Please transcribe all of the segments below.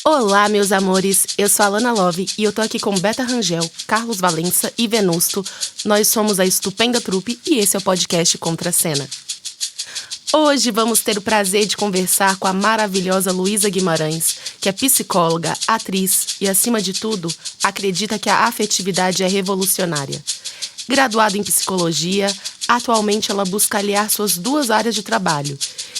Olá, meus amores, eu sou a Lana Love e eu tô aqui com Beta Rangel, Carlos Valença e Venusto. Nós somos a Estupenda Trupe e esse é o podcast Contra a Cena. Hoje vamos ter o prazer de conversar com a maravilhosa Luísa Guimarães, que é psicóloga, atriz e, acima de tudo, acredita que a afetividade é revolucionária. Graduada em psicologia, atualmente ela busca aliar suas duas áreas de trabalho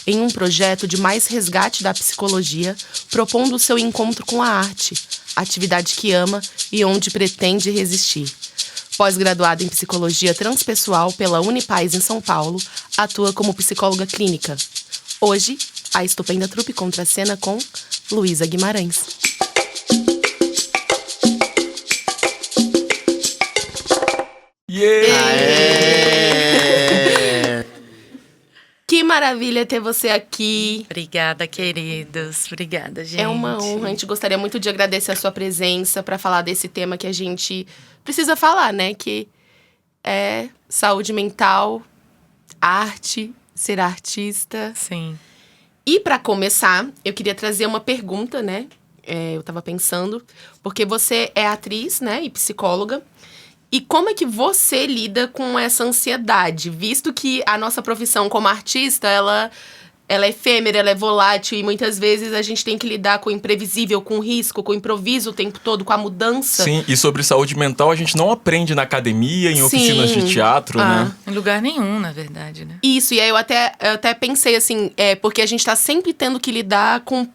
em um projeto de mais resgate da psicologia, propondo o seu encontro com a arte, atividade que ama e onde pretende resistir. Pós-graduada em psicologia transpessoal pela Unipaz em São Paulo, atua como psicóloga clínica. Hoje, a Estupenda Trupe Contra a Cena com Luísa Guimarães. Que maravilha ter você aqui. Obrigada, queridos. Obrigada, gente. É uma honra. A gente gostaria muito de agradecer a sua presença para falar desse tema que a gente precisa falar, né? Que é saúde mental, arte, ser artista. Sim. E para começar, eu queria trazer uma pergunta, né? Eu tava pensando, porque você é atriz, né? E psicóloga. E como é que você lida com essa ansiedade? Visto que a nossa profissão como artista, ela é efêmera, ela é volátil. E muitas vezes a gente tem que lidar com o imprevisível, com o risco, com o improviso o tempo todo, com a mudança. Sim, e sobre saúde mental a gente não aprende na academia, em oficinas de teatro, né? Em lugar nenhum, na verdade, né? Isso, e aí eu até pensei assim, porque a gente tá sempre tendo que lidar com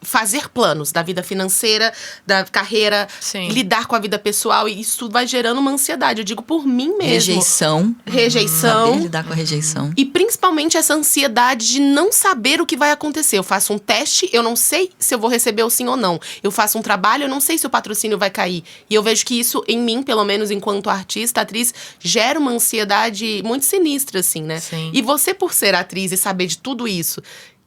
fazer planos da vida financeira, da carreira, Sim. lidar com a vida pessoal, e isso vai gerando uma ansiedade. Eu digo por mim mesmo. Rejeição. Saber lidar com a rejeição. E principalmente essa ansiedade de não saber o que vai acontecer. Eu faço um teste, eu não sei se eu vou receber o sim ou não. Eu faço um trabalho, eu não sei se o patrocínio vai cair. E eu vejo que isso, em mim, pelo menos enquanto artista, atriz, gera uma ansiedade muito sinistra, assim, né? Sim. E você, por ser atriz e saber de tudo isso,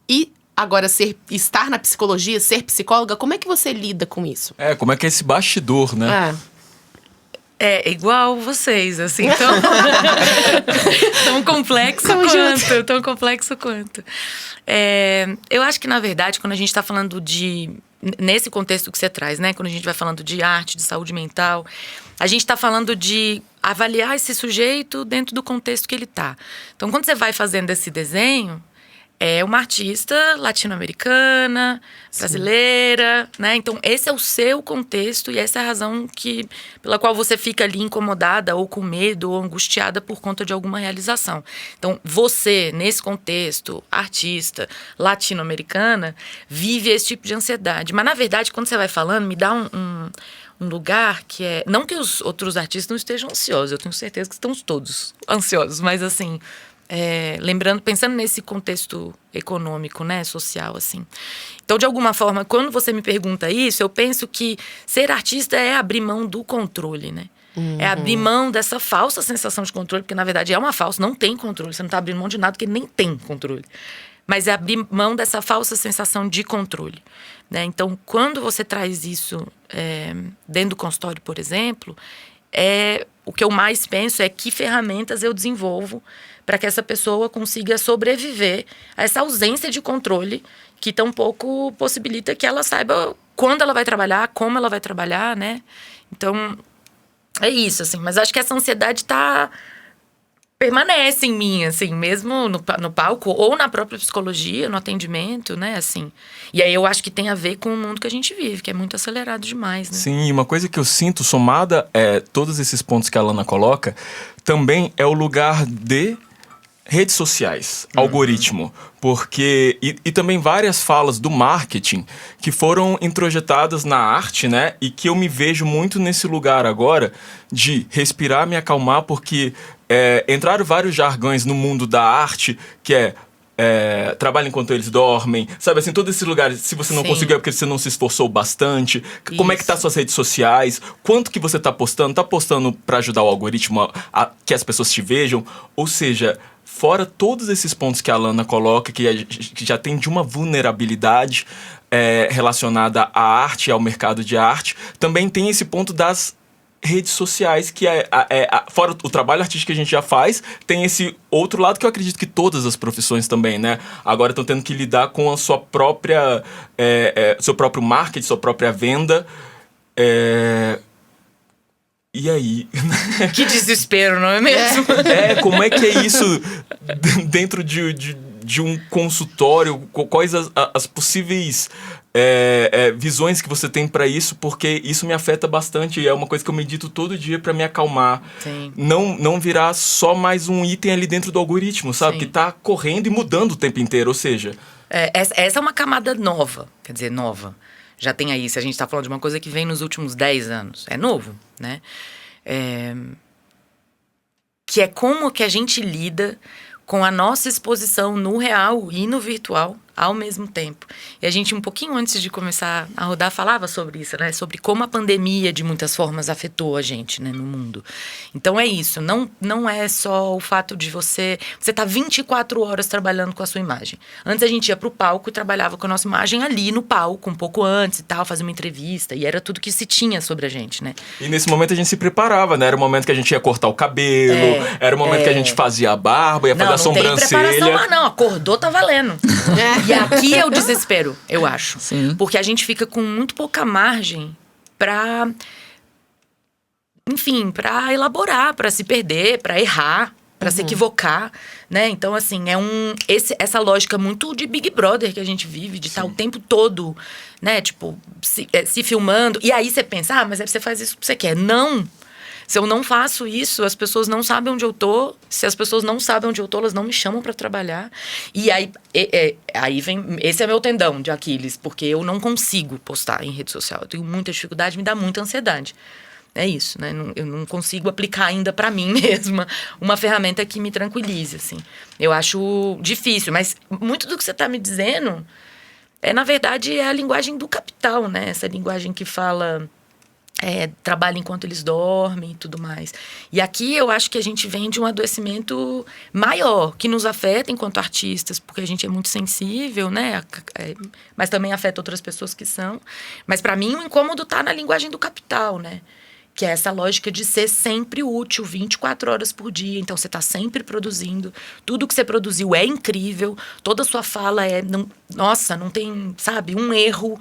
e agora estar na psicologia, ser psicóloga, como é que você lida com isso? Como é que é esse bastidor, né? É igual vocês, assim, tão complexo quanto. Eu acho que, na verdade, quando a gente está falando nesse contexto que você traz, né? Quando a gente vai falando de arte, de saúde mental, a gente está falando de avaliar esse sujeito dentro do contexto que ele está. Então, quando você vai fazendo esse desenho, é uma artista latino-americana, brasileira, né? Então, esse é o seu contexto e essa é a razão pela qual você fica ali incomodada ou com medo ou angustiada por conta de alguma realização. Então, você, nesse contexto, artista latino-americana, vive esse tipo de ansiedade. Mas, na verdade, quando você vai falando, me dá um lugar que é... Não que os outros artistas não estejam ansiosos, eu tenho certeza que estão todos ansiosos, mas, assim... pensando nesse contexto econômico, né, social, assim. Então, de alguma forma, quando você me pergunta isso, eu penso que ser artista é abrir mão do controle, né? É abrir mão dessa falsa sensação de controle, porque, na verdade, é uma falsa, não tem controle. Você não está abrindo mão de nada, porque nem tem controle. Mas é abrir mão dessa falsa sensação de controle, né? Então, quando você traz isso dentro do consultório, por exemplo, o que eu mais penso é que ferramentas eu desenvolvo para que essa pessoa consiga sobreviver a essa ausência de controle que tão pouco possibilita que ela saiba quando ela vai trabalhar, como ela vai trabalhar, né? Então, é isso, assim. Mas acho que essa ansiedade permanece em mim, assim, mesmo no palco ou na própria psicologia, no atendimento, né, assim. E aí eu acho que tem a ver com o mundo que a gente vive, que é muito acelerado demais, né? Sim, e uma coisa que eu sinto, somada todos esses pontos que a Lana coloca, também é o lugar de redes sociais, algoritmo, porque e também várias falas do marketing que foram introjetadas na arte, né? E que eu me vejo muito nesse lugar agora de respirar, me acalmar, porque entraram vários jargões no mundo da arte, que trabalha enquanto eles dormem, sabe assim, todos esses lugares, se você não conseguiu é porque você não se esforçou bastante. Como é que tá suas redes sociais, quanto que você tá postando para ajudar o algoritmo a que as pessoas te vejam, ou seja, fora todos esses pontos que a Lana coloca, que já tem de uma vulnerabilidade relacionada à arte, ao mercado de arte, também tem esse ponto das redes sociais, que fora o trabalho artístico que a gente já faz, tem esse outro lado que eu acredito que todas as profissões também, né? Agora estão tendo que lidar com a sua própria... seu próprio marketing, sua própria venda. E aí? Que desespero, não é mesmo? Como é que é isso dentro de um consultório? Quais as possíveis visões que você tem para isso? Porque isso me afeta bastante e é uma coisa que eu medito todo dia para me acalmar. Sim. Não virar só mais um item ali dentro do algoritmo, sabe? Sim. Que tá correndo e mudando o tempo inteiro, ou seja... Essa é uma camada nova, quer dizer, nova. Já tem aí, se a gente está falando de uma coisa que vem nos últimos 10 anos. É novo, né? Que é como que a gente lida com a nossa exposição no real e no virtual ao mesmo tempo. E a gente, um pouquinho antes de começar a rodar, falava sobre isso, né? Sobre como a pandemia, de muitas formas, afetou a gente, né, no mundo. Então, é isso. Não é só o fato de você tá 24 horas trabalhando com a sua imagem. Antes, a gente ia pro palco e trabalhava com a nossa imagem ali no palco, um pouco antes e tal, fazia uma entrevista. E era tudo que se tinha sobre a gente, né? E nesse momento a gente se preparava, né? Era o momento que a gente ia cortar o cabelo, era o momento que a gente fazia a barba, ia fazer a sobrancelha. Não tem preparação lá, não. Acordou, tá valendo. E aqui é o desespero, eu acho. Sim. Porque a gente fica com muito pouca margem pra... Enfim, pra elaborar, pra se perder, pra errar, pra se equivocar, né? Então, assim, essa lógica muito de Big Brother que a gente vive, de estar o tempo todo, né? Tipo, se filmando. E aí você pensa, mas aí você faz isso porque você quer. Não! Se eu não faço isso, as pessoas não sabem onde eu tô. Se as pessoas não sabem onde eu tô, elas não me chamam pra trabalhar. E aí vem... Esse é meu tendão de Aquiles, porque eu não consigo postar em rede social. Eu tenho muita dificuldade, me dá muita ansiedade. É isso, né? Eu não consigo aplicar ainda pra mim mesma uma ferramenta que me tranquilize, assim. Eu acho difícil, mas muito do que você tá me dizendo na verdade, é a linguagem do capital, né? Essa linguagem que fala... trabalha enquanto eles dormem e tudo mais. E aqui eu acho que a gente vem de um adoecimento maior, que nos afeta enquanto artistas, porque a gente é muito sensível, né? Mas também afeta outras pessoas que são. Mas para mim o incômodo tá na linguagem do capital, né? Que é essa lógica de ser sempre útil, 24 horas por dia. Então, você tá sempre produzindo. Tudo que você produziu é incrível. Toda a sua fala não tem, sabe, um erro.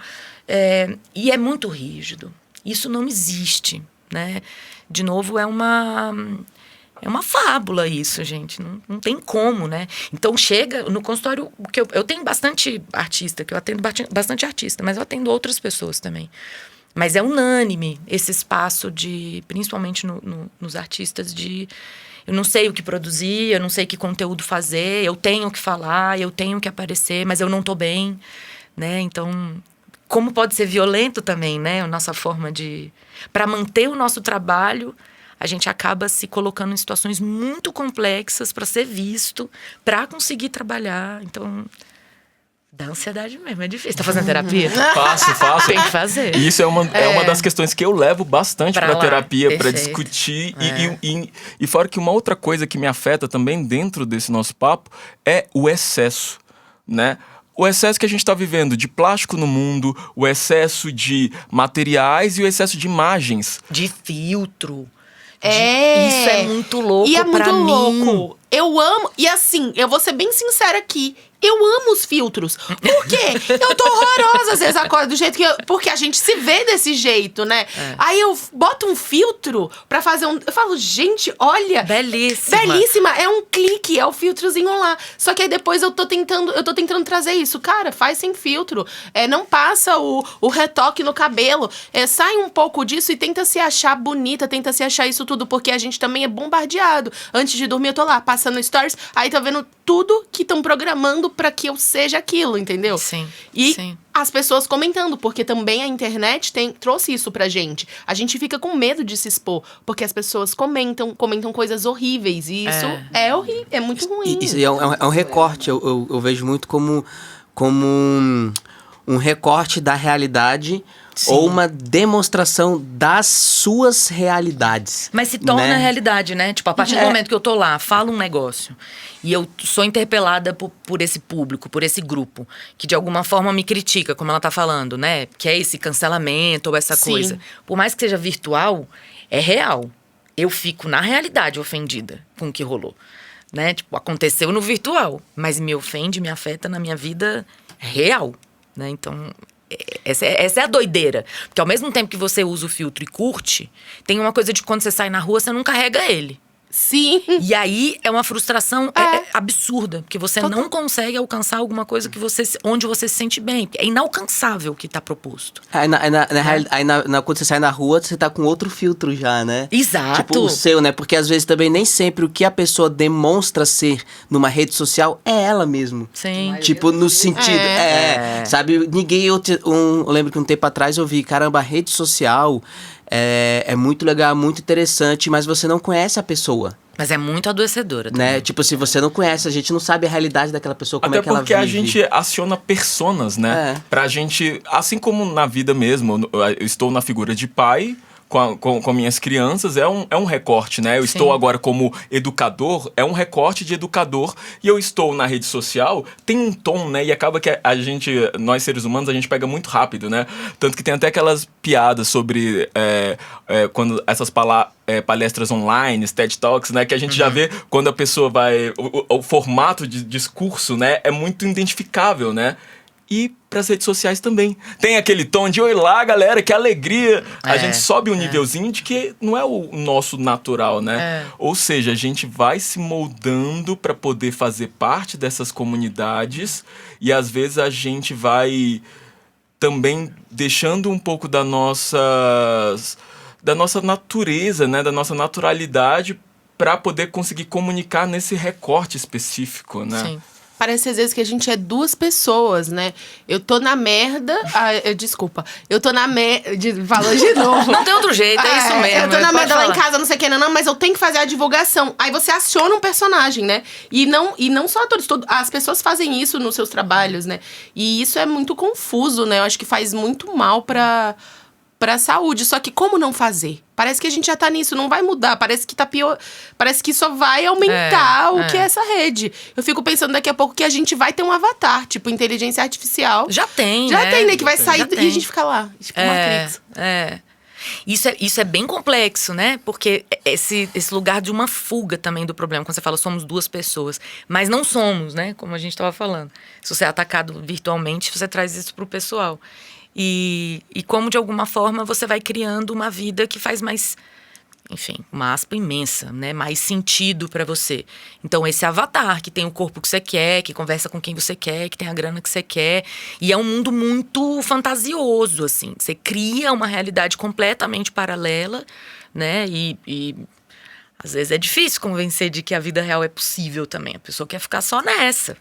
E é muito rígido. Isso não existe, né? De novo, é uma fábula isso, gente. Não tem como, né? Então, chega no consultório... que eu tenho bastante artista, que eu atendo bastante artista, mas eu atendo outras pessoas também. Mas é unânime esse espaço de... Principalmente nos artistas de... Eu não sei o que produzir, eu não sei que conteúdo fazer, eu tenho que falar, eu tenho que aparecer, mas eu não tô bem, né? Então... Como pode ser violento também, né? A nossa forma de... Para manter o nosso trabalho, a gente acaba se colocando em situações muito complexas para ser visto, para conseguir trabalhar. Então, dá ansiedade mesmo, é difícil. Tá fazendo terapia? Faço. Tem que fazer. E isso é uma das questões que eu levo bastante pra terapia, para Perfeito. discutir. E fora que uma outra coisa que me afeta também dentro desse nosso papo é o excesso, né? O excesso que a gente está vivendo de plástico no mundo, o excesso de materiais e o excesso de imagens. De filtro. Isso é muito louco E é pra muito mim. louco. Eu amo... E assim, eu vou ser bem sincera aqui. Eu amo os filtros. Por quê? Eu tô horrorosa, às vezes, acordo do jeito que porque a gente se vê desse jeito, né? Aí eu boto um filtro pra fazer eu falo, gente, olha... Belíssima. Belíssima. É um clique, é o filtrozinho lá. Só que aí depois eu tô tentando trazer isso. Cara, faz sem filtro. Não passa o retoque no cabelo. Sai um pouco disso e tenta se achar bonita, tenta se achar isso tudo, porque a gente também é bombardeado. Antes de dormir, eu tô lá, passando stories, aí tô vendo tudo que estão programando pra que eu seja aquilo, entendeu? Sim, E sim. as pessoas comentando, porque também a internet trouxe isso pra gente. A gente fica com medo de se expor, porque as pessoas comentam coisas horríveis, e isso é horrível, é muito ruim. Isso é um recorte, eu vejo muito como um recorte da realidade Sim. ou uma demonstração das suas realidades. Mas se torna né? realidade, né? Tipo, a partir do momento que eu tô lá, falo um negócio e eu sou interpelada por esse público, por esse grupo, que de alguma forma me critica, como ela tá falando, né? Que é esse cancelamento ou essa Sim. coisa. Por mais que seja virtual, é real. Eu fico, na realidade, ofendida com o que rolou. Né? Tipo, aconteceu no virtual, mas me ofende, me afeta na minha vida real. Né? Então, essa é a doideira. Porque ao mesmo tempo que você usa o filtro e curte, tem uma coisa de quando você sai na rua, você não carrega ele. Sim. E aí é uma frustração absurda, porque você Total. não consegue alcançar alguma coisa onde você se sente bem. É inalcançável o que está proposto. Quando você sai na rua, você tá com outro filtro já, né? Exato. Tipo, o seu, né? Porque às vezes também nem sempre o que a pessoa demonstra ser numa rede social é ela mesmo. Sim. Tipo, no sentido. Sabe? Eu lembro que um tempo atrás eu vi, caramba, a rede social é muito legal, muito interessante, mas você não conhece a pessoa. Mas é muito adoecedora também. Né? Tipo, se você não conhece, a gente não sabe a realidade daquela pessoa, como Até é que ela porque vive. a gente aciona personas, né? Pra gente, assim como na vida mesmo, eu estou na figura de pai com minhas crianças, é um recorte, né? Eu Sim. estou agora como educador, é um recorte de educador, e eu estou na rede social, tem um tom, né? E acaba que nós seres humanos, a gente pega muito rápido, né? Tanto que tem até aquelas piadas sobre quando essas palestras online, TED Talks, né? Que a gente já vê quando a pessoa vai... O formato de discurso, né? É muito identificável, né? E pras redes sociais também. Tem aquele tom de, oi lá, galera, que alegria. A gente sobe um nívelzinho de que não é o nosso natural, né? Ou seja, a gente vai se moldando para poder fazer parte dessas comunidades e às vezes a gente vai também deixando um pouco da nossa natureza, né? Da nossa naturalidade para poder conseguir comunicar nesse recorte específico, né? Sim. Parece às vezes que a gente é duas pessoas, né? Eu tô na merda... desculpa. Eu tô na merda... Falou de novo. Não tem outro jeito, é isso mesmo. Eu tô na pode merda lá em falar. casa, não sei o que, não, mas eu tenho que fazer a divulgação. Aí você aciona um personagem, né? E não só atores, as pessoas fazem isso nos seus trabalhos, né? E isso é muito confuso, né? Eu acho que faz muito mal pra saúde. Só que como não fazer? Parece que a gente já tá nisso, não vai mudar. Parece que tá pior. Parece que só vai aumentar o que é essa rede. Eu fico pensando daqui a pouco que a gente vai ter um avatar, tipo inteligência artificial. Já tem, Já né? tem, né? Que vai sair Já e a tem. gente fica lá, tipo Matrix. Isso é bem complexo, né? Porque esse lugar de uma fuga também do problema. Quando você fala, somos duas pessoas. Mas não somos, né? Como a gente estava falando. Se você é atacado virtualmente, você traz isso pro pessoal. E como, de alguma forma, você vai criando uma vida que faz mais... Enfim, uma aspa imensa, né? Mais sentido pra você. Então, esse avatar que tem o corpo que você quer, que conversa com quem você quer, que tem a grana que você quer. E é um mundo muito fantasioso, assim. Você cria uma realidade completamente paralela, né? E às vezes é difícil convencer de que a vida real é possível também. A pessoa quer ficar só nessa.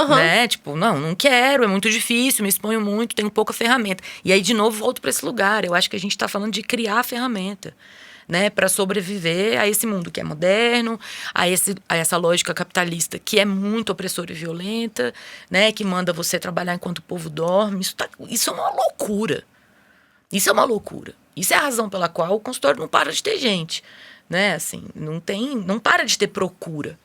Né? Tipo, não quero, é muito difícil, me exponho muito, tenho pouca ferramenta. E aí, de novo, volto para esse lugar. Eu acho que a gente tá falando de criar a ferramenta, né? Para sobreviver a esse mundo que é moderno, a essa lógica capitalista que é muito opressora e violenta, né? Que manda você trabalhar enquanto o povo dorme. Isso é uma loucura. Isso é uma loucura. Isso é a razão pela qual o consultório não para de ter gente, né? Assim, não para de ter procura.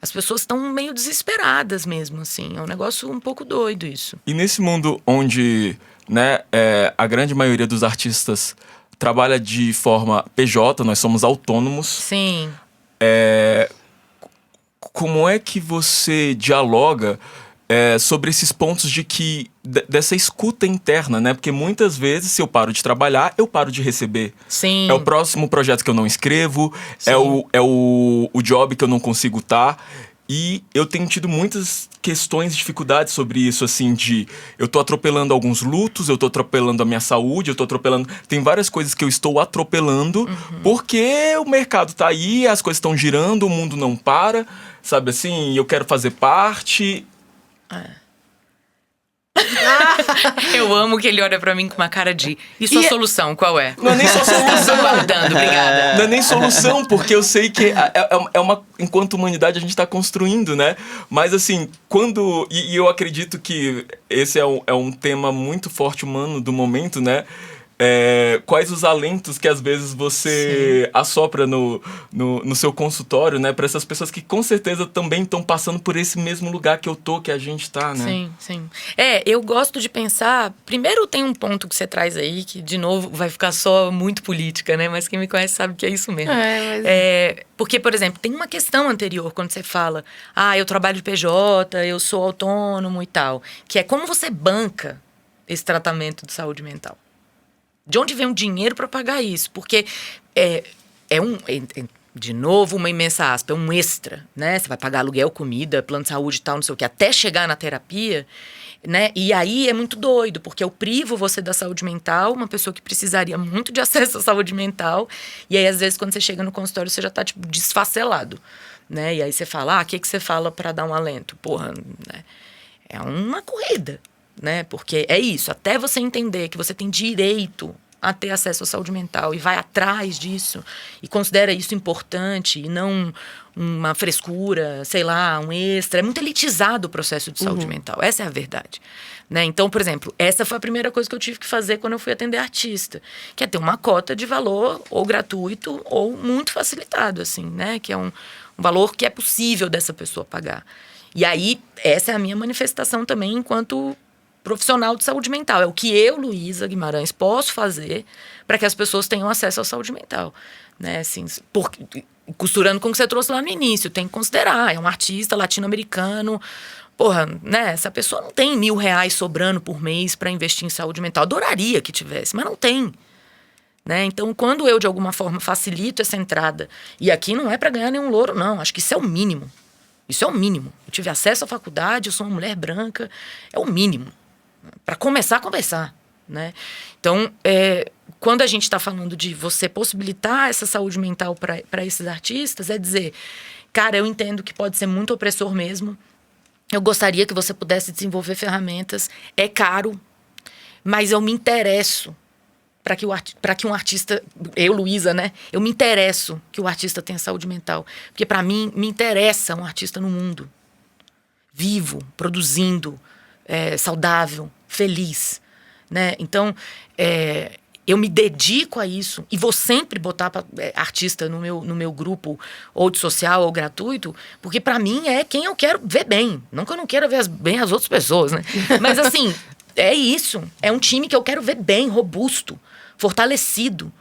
As pessoas estão meio desesperadas mesmo, assim. É um negócio um pouco doido isso. E nesse mundo onde, né, a grande maioria dos artistas trabalha de forma PJ, nós somos autônomos. Sim. Como é que você dialoga sobre esses pontos dessa escuta interna, né? Porque muitas vezes, se eu paro de trabalhar, eu paro de receber. Sim. É o próximo projeto que eu não escrevo, Sim. é o job que eu não consigo estar. E eu tenho tido muitas questões, dificuldades sobre isso, assim, eu tô atropelando alguns lutos, eu tô atropelando a minha saúde, eu tô atropelando... Tem várias coisas que eu estou atropelando, porque o mercado tá aí, as coisas estão girando, o mundo não para, sabe assim? Eu quero fazer parte... Eu amo que ele olha pra mim com uma cara de... E sua solução, qual é? Não é nem só solução. Aguardando, obrigada. Não é nem solução, porque eu sei que é uma... Enquanto humanidade, a gente tá construindo, né? Mas, assim, quando... E eu acredito que esse é um tema muito forte humano do momento, né? Quais os alentos que às vezes você assopra no seu consultório, né? Para essas pessoas que com certeza também estão passando por esse mesmo lugar que eu tô, que a gente tá, né? Sim, sim. Eu gosto de pensar... Primeiro tem um ponto que você traz aí, que de novo vai ficar só muito política, né? Mas quem me conhece sabe que é isso mesmo. Porque, por exemplo, tem uma questão anterior quando você fala... eu trabalho de PJ, eu sou autônomo e tal. Que é como você banca esse tratamento de saúde mental. De onde vem o dinheiro para pagar isso? Porque de novo, uma imensa aspa, é um extra, né? Você vai pagar aluguel, comida, plano de saúde e tal, não sei o quê, até chegar na terapia, né? E aí é muito doido, porque eu privo você da saúde mental, uma pessoa que precisaria muito de acesso à saúde mental, e aí às vezes quando você chega no consultório você já tá, tipo, desfacelado, né? E aí você fala, o que você fala para dar um alento? Porra, né? É uma corrida. Né? Porque é isso, até você entender que você tem direito a ter acesso à saúde mental e vai atrás disso e considera isso importante e não uma frescura, sei lá, um extra. É muito elitizado o processo de saúde mental, essa é a verdade. Né? Então, por exemplo, essa foi a primeira coisa que eu tive que fazer quando eu fui atender artista, que é ter uma cota de valor ou gratuito ou muito facilitado, assim, né? Que é um valor que é possível dessa pessoa pagar. E aí, essa é a minha manifestação também enquanto profissional de saúde mental. É o que eu, Luísa Guimarães, posso fazer para que as pessoas tenham acesso à saúde mental. Né? Assim, costurando com o que você trouxe lá no início, tem que considerar. É um artista latino-americano. Porra, né? Essa pessoa não tem R$1.000 sobrando por mês para investir em saúde mental. Adoraria que tivesse, mas não tem. Né? Então, quando eu, de alguma forma, facilito essa entrada, e aqui não é para ganhar nenhum louro, não. Acho que isso é o mínimo. Isso é o mínimo. Eu tive acesso à faculdade, eu sou uma mulher branca. É o mínimo. Para começar a conversar, né? Então, quando a gente está falando de você possibilitar essa saúde mental para esses artistas, é dizer, cara, eu entendo que pode ser muito opressor mesmo, eu gostaria que você pudesse desenvolver ferramentas, é caro, mas eu me interesso para que um artista, eu, Luísa, né? Eu me interesso que o artista tenha saúde mental, porque para mim, me interessa um artista no mundo, vivo, produzindo, saudável, feliz, né? Então, eu me dedico a isso e vou sempre botar artista no meu grupo, ou de social ou gratuito, porque para mim é quem eu quero ver bem. Não que eu não queira ver bem as outras pessoas, né? Mas assim, é isso. É um time que eu quero ver bem, robusto, fortalecido,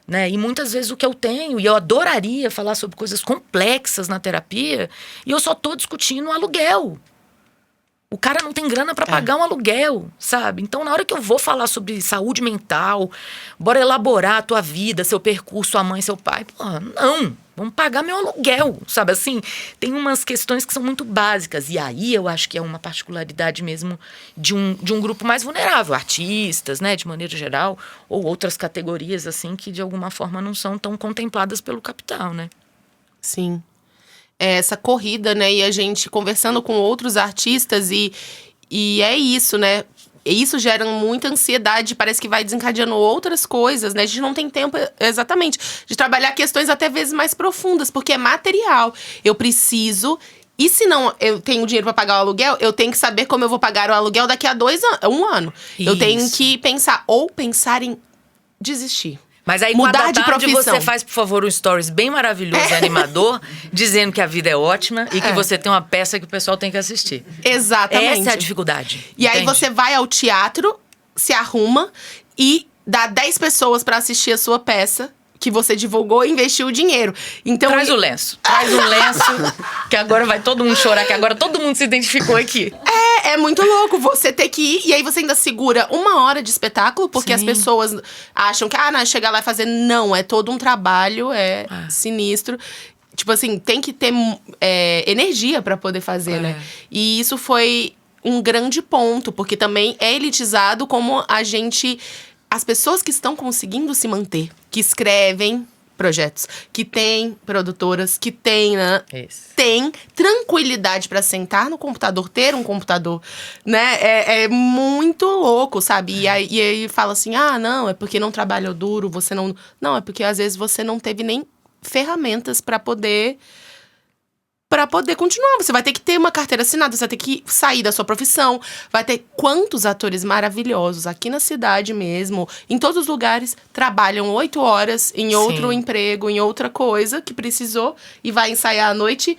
né? E muitas vezes o que eu tenho, e eu adoraria falar sobre coisas complexas na terapia, e eu só tô discutindo o aluguel. O cara não tem grana para pagar um aluguel, sabe? Então, na hora que eu vou falar sobre saúde mental, bora elaborar a tua vida, seu percurso, sua mãe, seu pai. Porra, não, vamos pagar meu aluguel, sabe? Assim, tem umas questões que são muito básicas. E aí, eu acho que é uma particularidade mesmo de um grupo mais vulnerável. Artistas, né, de maneira geral, ou outras categorias, assim, que de alguma forma não são tão contempladas pelo capital, né? Sim. Essa corrida, né? E a gente conversando com outros artistas e é isso, né? E isso gera muita ansiedade, parece que vai desencadeando outras coisas, né? A gente não tem tempo, exatamente, de trabalhar questões até vezes mais profundas, porque é material. Eu preciso... E se não eu tenho dinheiro para pagar o aluguel, eu tenho que saber como eu vou pagar o aluguel daqui a 1 ano. Isso. Eu tenho que pensar em desistir. Mas aí, mudar cada de tarde profissão. você faz, por favor, um stories bem maravilhoso e animador, dizendo que a vida é ótima e que você tem uma peça que o pessoal tem que assistir. Exatamente. Essa é a dificuldade. E aí entende? você vai ao teatro, se arruma e dá 10 pessoas pra assistir a sua peça que você divulgou e investiu o dinheiro. Então, Traz o lenço. Traz um lenço, que agora vai todo mundo chorar, que agora todo mundo se identificou aqui. É muito louco você ter que ir. E aí você ainda segura 1 hora de espetáculo, porque as pessoas acham que, não, chegar lá e fazer. Não, é todo um trabalho, sinistro. Tipo assim, tem que ter energia pra poder fazer, né? E isso foi um grande ponto, porque também é elitizado como a gente... As pessoas que estão conseguindo se manter, que escrevem, projetos, que tem produtoras, que tem, né? Isso. Tem tranquilidade pra sentar no computador, ter um computador, né? É muito louco, sabe? E aí fala assim, não, é porque não trabalhou duro, você não... Não, é porque às vezes você não teve nem ferramentas pra poder continuar. Você vai ter que ter uma carteira assinada, você vai ter que sair da sua profissão. Vai ter quantos atores maravilhosos aqui na cidade mesmo, em todos os lugares, trabalham 8 horas em outro emprego, em outra coisa que precisou e vai ensaiar à noite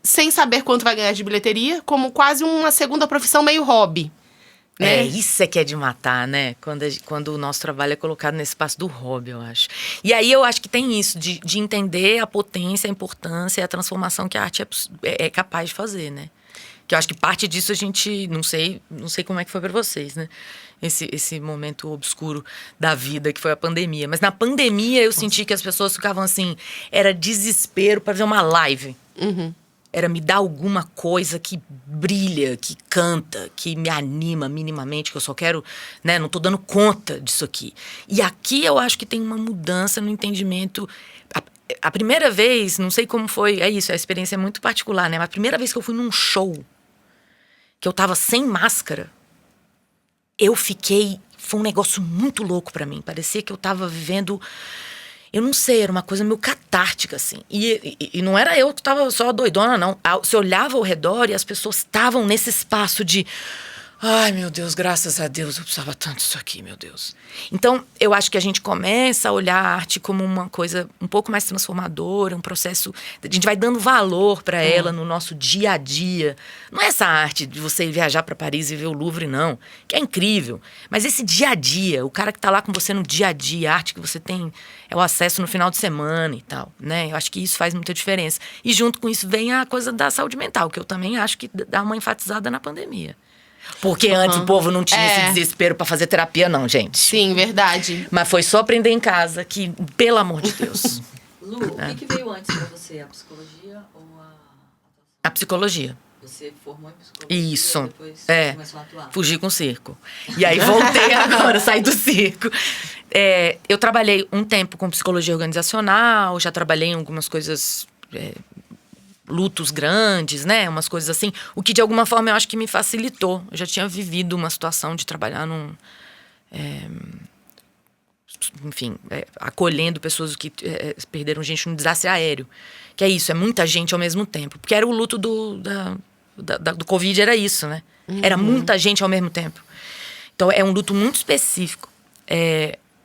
sem saber quanto vai ganhar de bilheteria, como quase uma segunda profissão meio hobby. Né? Isso que é de matar, né? Quando o nosso trabalho é colocado nesse espaço do hobby, eu acho. E aí eu acho que tem isso, de entender a potência, a importância e a transformação que a arte é capaz de fazer, né? Que eu acho que parte disso a gente... Não sei como é que foi pra vocês, né? Esse momento obscuro da vida, que foi a pandemia. Mas na pandemia eu senti que as pessoas ficavam assim... Era desespero pra fazer uma live. Uhum. Era me dar alguma coisa que brilha, que canta, que me anima minimamente, que eu só quero, né? Não tô dando conta disso aqui. E aqui eu acho que tem uma mudança no entendimento. A primeira vez, não sei como foi, é isso, a experiência é muito particular, né? Mas a primeira vez que eu fui num show, que eu tava sem máscara, foi um negócio muito louco pra mim. Parecia que eu tava vivendo... Eu não sei, era uma coisa meio catártica, assim. E não era eu que tava só doidona, não. Você olhava ao redor e as pessoas estavam nesse espaço de... Ai, meu Deus, graças a Deus, eu precisava tanto disso aqui, meu Deus. Então, eu acho que a gente começa a olhar a arte como uma coisa um pouco mais transformadora, um processo... A gente vai dando valor para ela no nosso dia a dia. Não é essa arte de você viajar para Paris e ver o Louvre, não. Que é incrível. Mas esse dia a dia, o cara que tá lá com você no dia a dia, a arte que você tem... É o acesso no final de semana e tal, né? Eu acho que isso faz muita diferença. E junto com isso vem a coisa da saúde mental, que eu também acho que dá uma enfatizada na pandemia. Porque antes o povo não tinha esse desespero pra fazer terapia, não, gente. Sim, verdade. Mas foi só aprender em casa que, pelo amor de Deus. Lu, o que veio antes pra você? A psicologia ou a atuação? A psicologia. Você formou em psicologia Isso. e depois começou a atuar? Fugi com o circo. E aí voltei agora, saí do circo. Eu trabalhei um tempo com psicologia organizacional, já trabalhei em algumas coisas... lutos grandes, né? Umas coisas assim. O que, de alguma forma, eu acho que me facilitou. Eu já tinha vivido uma situação de trabalhar acolhendo pessoas que perderam gente num desastre aéreo. Que é isso, é muita gente ao mesmo tempo. Porque era o luto do Covid, era isso, né? Era muita gente ao mesmo tempo. Então, é um luto muito específico.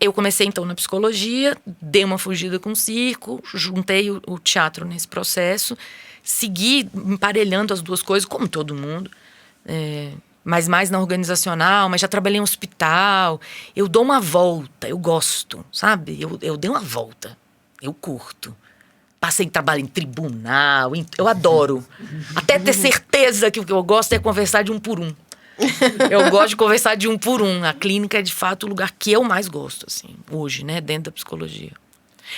Eu comecei, então, na psicologia, dei uma fugida com o circo, juntei o teatro nesse processo, segui emparelhando as duas coisas, como todo mundo, mas mais na organizacional, mas já trabalhei em hospital. Eu dou uma volta, eu gosto, sabe? Eu dei uma volta, eu curto. Passei trabalho em tribunal, eu adoro. Até ter certeza que o que eu gosto é conversar de um por um. Eu gosto de conversar de um por um. A clínica é, de fato, o lugar que eu mais gosto, assim, hoje, né? Dentro da psicologia.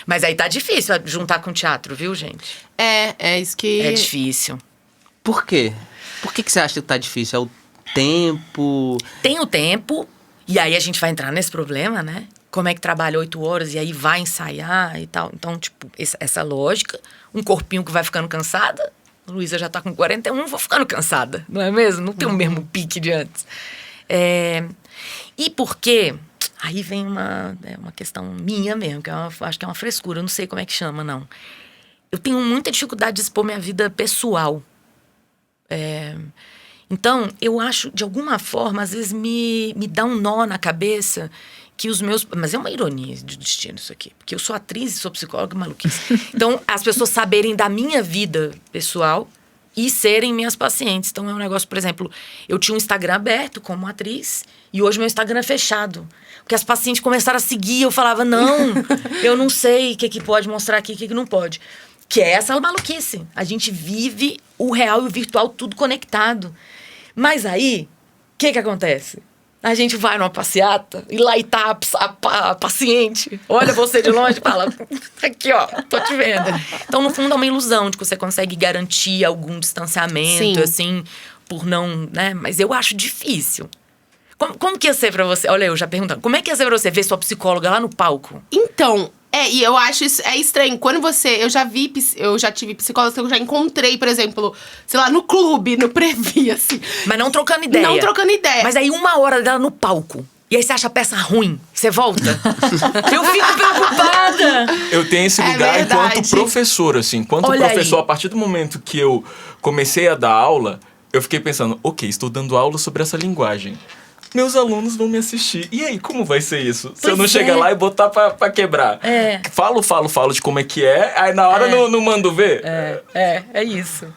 Mas aí tá difícil juntar com teatro, viu, gente? É isso que... É difícil. Por quê? Por que você acha que tá difícil? É o tempo? Tem o tempo, e aí a gente vai entrar nesse problema, né? Como é que trabalha 8 horas e aí vai ensaiar e tal. Então, tipo, essa lógica. Um corpinho que vai ficando cansada. Luísa já tá com 41, vou ficando cansada, não é mesmo? Não tem o mesmo pique de antes. E por quê? Aí vem uma questão minha mesmo, que acho que é uma frescura, eu não sei como é que chama, não. Eu tenho muita dificuldade de expor minha vida pessoal. Então, eu acho, de alguma forma, às vezes me dá um nó na cabeça que os meus... Mas é uma ironia de destino isso aqui. Porque eu sou atriz e sou psicóloga, maluquice. Então, as pessoas saberem da minha vida pessoal e serem minhas pacientes. Então, é um negócio, por exemplo, eu tinha um Instagram aberto como atriz e hoje meu Instagram é fechado. Porque as pacientes começaram a seguir, eu falava, não, eu não sei o que pode mostrar aqui, o que não pode. Que é essa maluquice. A gente vive o real e o virtual tudo conectado. Mas aí, o que acontece? A gente vai numa passeata e lá tá a paciente. Olha você de longe e fala, aqui ó, tô te vendo. Então, no fundo, é uma ilusão de que você consegue garantir algum distanciamento, Sim. assim, por não, né? Mas eu acho difícil. Como que ia ser pra você? Olha, eu já perguntando. Como é que ia ser pra você ver sua psicóloga lá no palco? Então, E eu acho isso estranho. Quando eu já tive psicólogos que eu já encontrei, por exemplo, sei lá, no clube, no Previ, assim. Mas não trocando ideia. Não trocando ideia. Mas aí 1 hora dela no palco. E aí você acha a peça ruim, você volta? Eu fico preocupada. Eu tenho esse lugar verdade. enquanto professor, assim. Enquanto Olha professor, aí. a partir do momento que eu comecei a dar aula, eu fiquei pensando, ok, estou dando aula sobre essa linguagem. Meus alunos vão me assistir. E aí, como vai ser isso? Se eu não chegar lá e botar pra quebrar? Falo de como é que é, aí na hora não mando ver. É isso.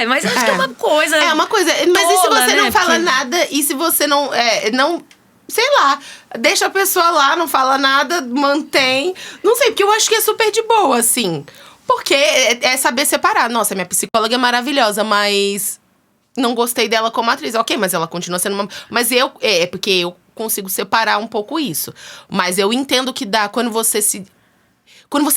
Mas acho que é uma coisa. É uma coisa. Mas e se tola, você né? não fala nada? E se você não. Sei lá, deixa a pessoa lá, não fala nada, mantém. Não sei, porque eu acho que é super de boa, assim. Porque é saber separar. Nossa, minha psicóloga é maravilhosa, mas não gostei dela como atriz. Ok, mas ela continua sendo uma. Mas porque eu consigo separar um pouco isso. Mas eu entendo que dá quando você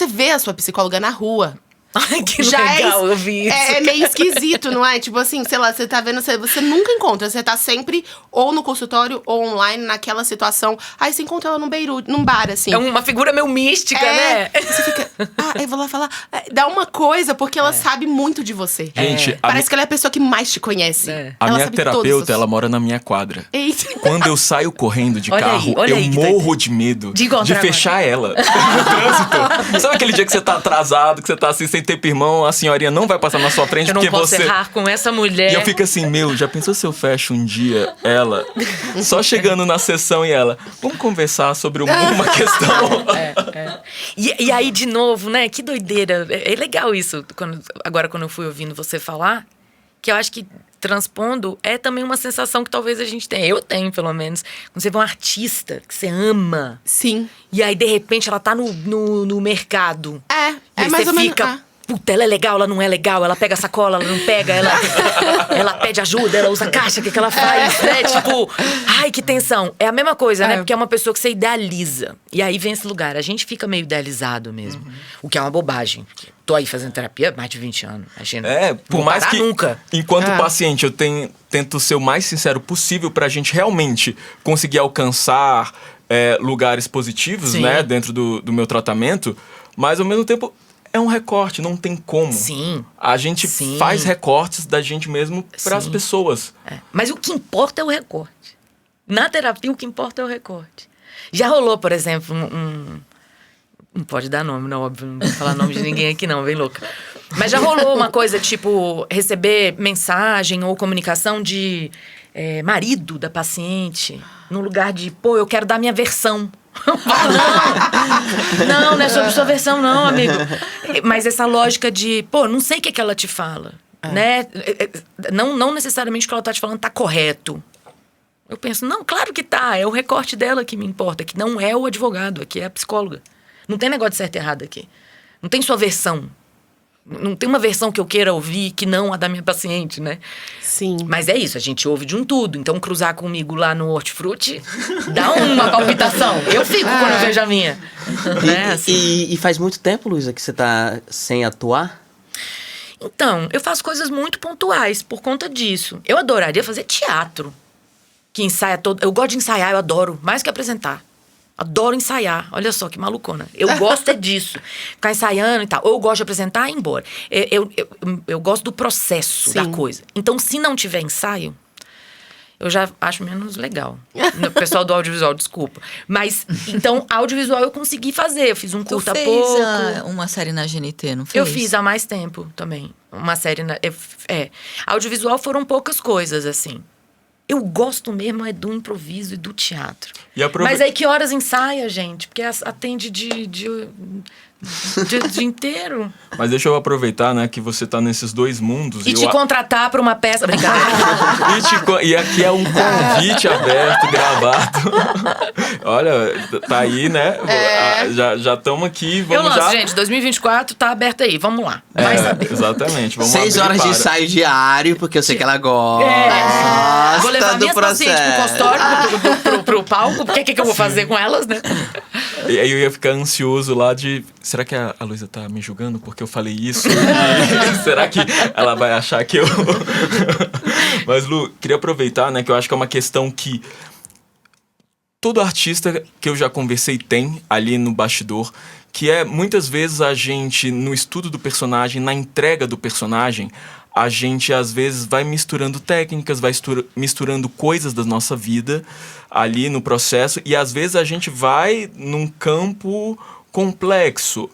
vê a sua psicóloga na rua. Ai, que Já legal, eu vi isso. É meio esquisito, não é? Tipo assim, sei lá, você tá vendo, você nunca encontra. Você tá sempre ou no consultório ou online, naquela situação. Aí você encontra ela num bar, assim. É uma figura meio mística, né? Você fica, eu vou lá falar. Dá uma coisa, porque ela sabe muito de você. Gente, Parece que ela é a pessoa que mais te conhece. A Ela minha sabe todas terapeuta, as- ela mora na minha quadra. Eita. Quando eu saio correndo de Olha aí, carro, olha eu aí que morro doideira. de medo De encontrar de fechar ela no trânsito. Sabe aquele dia que você tá atrasado, que você tá assim, sem tempo, irmão, a senhorinha não vai passar na sua frente Eu não porque posso você... errar com essa mulher. E eu fico assim, já pensou se eu fecho um dia ela, só chegando na sessão e ela, vamos conversar sobre uma questão. E aí, de novo, né? Que doideira. É legal isso, agora quando eu fui ouvindo você falar, que eu acho que transpondo é também uma sensação que talvez a gente tenha. Eu tenho, pelo menos. Quando você vê um artista que você ama, Sim. e aí, de repente, ela tá no mercado. E aí mais você ou menos. fica, puta, ela é legal, ela não é legal, ela pega a sacola, ela não pega, ela pede ajuda, ela usa caixa, o que ela faz, né? Tipo, ai, que tensão. É a mesma coisa, né? Porque é uma pessoa que você idealiza. E aí vem esse lugar. A gente fica meio idealizado mesmo. O que é uma bobagem. Porque tô aí fazendo terapia há mais de 20 anos. Imagina. Por Vou mais parar que, nunca. enquanto paciente, eu tento ser o mais sincero possível pra gente realmente conseguir alcançar lugares positivos, Sim. né, dentro do meu tratamento, mas ao mesmo tempo é um recorte, não tem como. Sim. A gente Sim. faz recortes da gente mesmo para as Sim. pessoas. Mas o que importa é o recorte. Na terapia, o que importa é o recorte. Já rolou, por exemplo, não pode dar nome, não, óbvio. Não vou falar nome de ninguém aqui, não, bem louca. Mas já rolou uma coisa, tipo, receber mensagem ou comunicação de marido da paciente, no lugar de, pô, eu quero dar minha versão. Não é sobre sua versão, não, amigo. Mas essa lógica de, pô, não sei o que ela te fala, né? Não necessariamente o que ela tá te falando tá correto. Eu penso, não, claro que tá. É o recorte dela que me importa, que não é o advogado, aqui é a psicóloga. Não tem negócio de certo e errado aqui. Não tem sua versão. Não tem uma versão que eu queira ouvir que não a da minha paciente, né? Sim. Mas é isso, a gente ouve de um tudo. Então, cruzar comigo lá no Hortifruti dá uma palpitação. Eu fico quando eu vejo a minha. Né? Assim. E faz muito tempo, Luísa, que você tá sem atuar? Então, eu faço coisas muito pontuais por conta disso. Eu adoraria fazer teatro. Que ensaia todo. Eu gosto de ensaiar, eu adoro, mais que apresentar. Adoro ensaiar. Olha só que malucona. Eu gosto disso. Ficar ensaiando e tal. Ou eu gosto de apresentar e ir embora. Eu gosto do processo da coisa. Então, se não tiver ensaio, eu já acho menos legal. O pessoal do audiovisual, desculpa. Mas, então, audiovisual eu consegui fazer. Eu fiz um curta há pouco. Uma série na GNT, não fez? Eu fiz há mais tempo também. Uma série audiovisual foram poucas coisas, assim. Eu gosto mesmo do improviso e do teatro. Mas aí que horas ensaia, gente? Porque atende de dia inteiro. Mas deixa eu aproveitar, né, que você tá nesses dois mundos. E te contratar pra uma peça. Brincadeira. E aqui é um convite aberto, gravado. Olha, tá aí, né? Já estamos aqui, Eu vamos lanço, já... gente, 2024 tá aberto aí, vamos lá. Vai saber. Exatamente, vamos 6 abrir horas de para. ensaio diário, porque eu sei que ela gosta Vou levar do minhas pacientes pro processo. consultório, pro palco, porque o que eu vou fazer com elas, né? E aí eu ia ficar ansioso lá de... Será que a Luísa tá me julgando porque eu falei isso? Será que ela vai achar que eu... Mas, Lu, queria aproveitar, né? Que eu acho que é uma questão que... todo artista que eu já conversei tem ali no bastidor, que é muitas vezes a gente, no estudo do personagem, na entrega do personagem, a gente às vezes vai misturando técnicas, vai misturando coisas da nossa vida ali no processo, e às vezes a gente vai num campo complexo.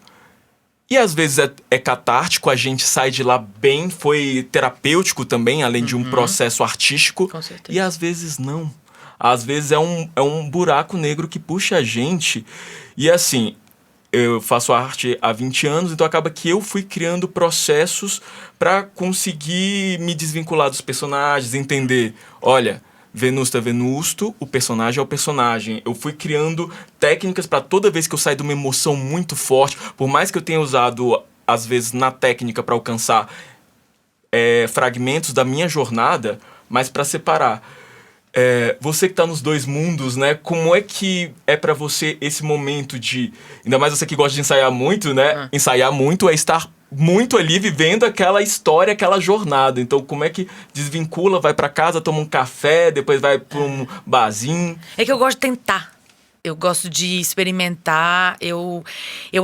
E às vezes é catártico, a gente sai de lá bem, foi terapêutico também, além de um processo artístico. Com certeza. E às vezes não. Às vezes é um buraco negro que puxa a gente. E assim, eu faço arte há 20 anos, então acaba que eu fui criando processos para conseguir me desvincular dos personagens, entender, olha, Venusto é Venusto, o personagem é o personagem. Eu fui criando técnicas para toda vez que eu saio de uma emoção muito forte, por mais que eu tenha usado, às vezes, na técnica para alcançar fragmentos da minha jornada, mas para separar. Você que tá nos dois mundos, né? Como é que é pra você esse momento de... Ainda mais você que gosta de ensaiar muito, né? Ensaiar muito é estar muito ali vivendo aquela história, aquela jornada. Então, como é que desvincula, vai pra casa, toma um café, depois vai pra um barzinho? É que eu gosto de tentar. Eu gosto de experimentar. Eu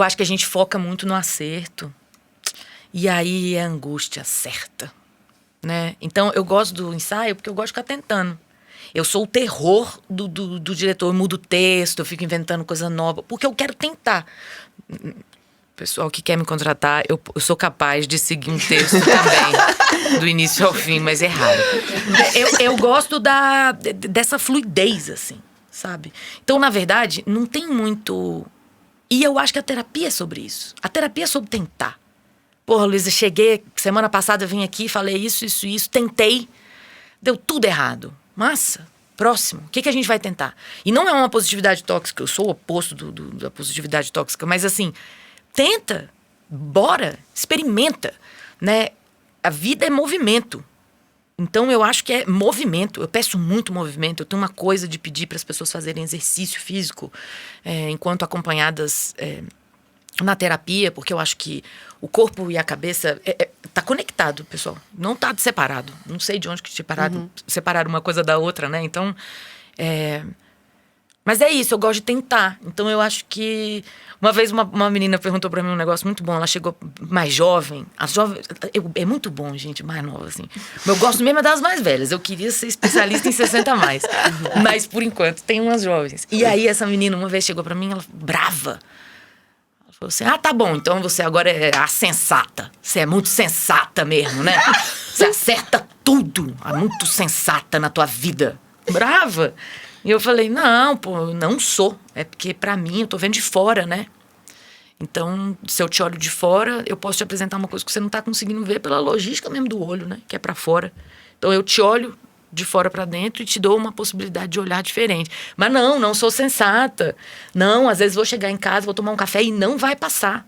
acho que a gente foca muito no acerto. E aí é a angústia certa, né? Então, eu gosto do ensaio porque eu gosto de ficar tentando. Eu sou o terror do diretor. Eu mudo o texto, eu fico inventando coisa nova, porque eu quero tentar. Pessoal que quer me contratar, eu sou capaz de seguir um texto também, do início ao fim, mas é raro. Eu gosto dessa fluidez, assim, sabe? Então, na verdade, não tem muito... E eu acho que a terapia é sobre isso. A terapia é sobre tentar. Porra, Luísa, cheguei, semana passada eu vim aqui, falei isso, tentei, deu tudo errado. Massa, próximo, o que a gente vai tentar? E não é uma positividade tóxica, eu sou o oposto da positividade tóxica, mas assim, tenta, bora, experimenta, né? A vida é movimento. Então eu acho que é movimento, eu peço muito movimento, eu tenho uma coisa de pedir para as pessoas fazerem exercício físico enquanto acompanhadas na terapia, porque eu acho que o corpo e a cabeça tá conectado, pessoal. Não tá separado. Não sei de onde que separaram uma coisa da outra, né? Então, mas é isso, eu gosto de tentar. Então, eu acho que... Uma vez uma menina perguntou pra mim um negócio muito bom. Ela chegou mais jovem. As jovens... É muito bom, gente, mais nova, assim. Mas eu gosto mesmo das mais velhas. Eu queria ser especialista em 60 a mais. Mas, por enquanto, tem umas jovens. E aí, essa menina, uma vez chegou pra mim, ela brava. Falou assim, tá bom, então você agora é a sensata. Você é muito sensata mesmo, né? Você acerta tudo. É muito sensata na tua vida. Brava. E eu falei, não, pô, eu não sou. É porque pra mim, eu tô vendo de fora, né? Então, se eu te olho de fora, eu posso te apresentar uma coisa que você não tá conseguindo ver pela logística mesmo do olho, né? Que é pra fora. Então, eu te olho de fora para dentro e te dou uma possibilidade de olhar diferente. Mas não sou sensata. Não, às vezes vou chegar em casa, vou tomar um café e não vai passar,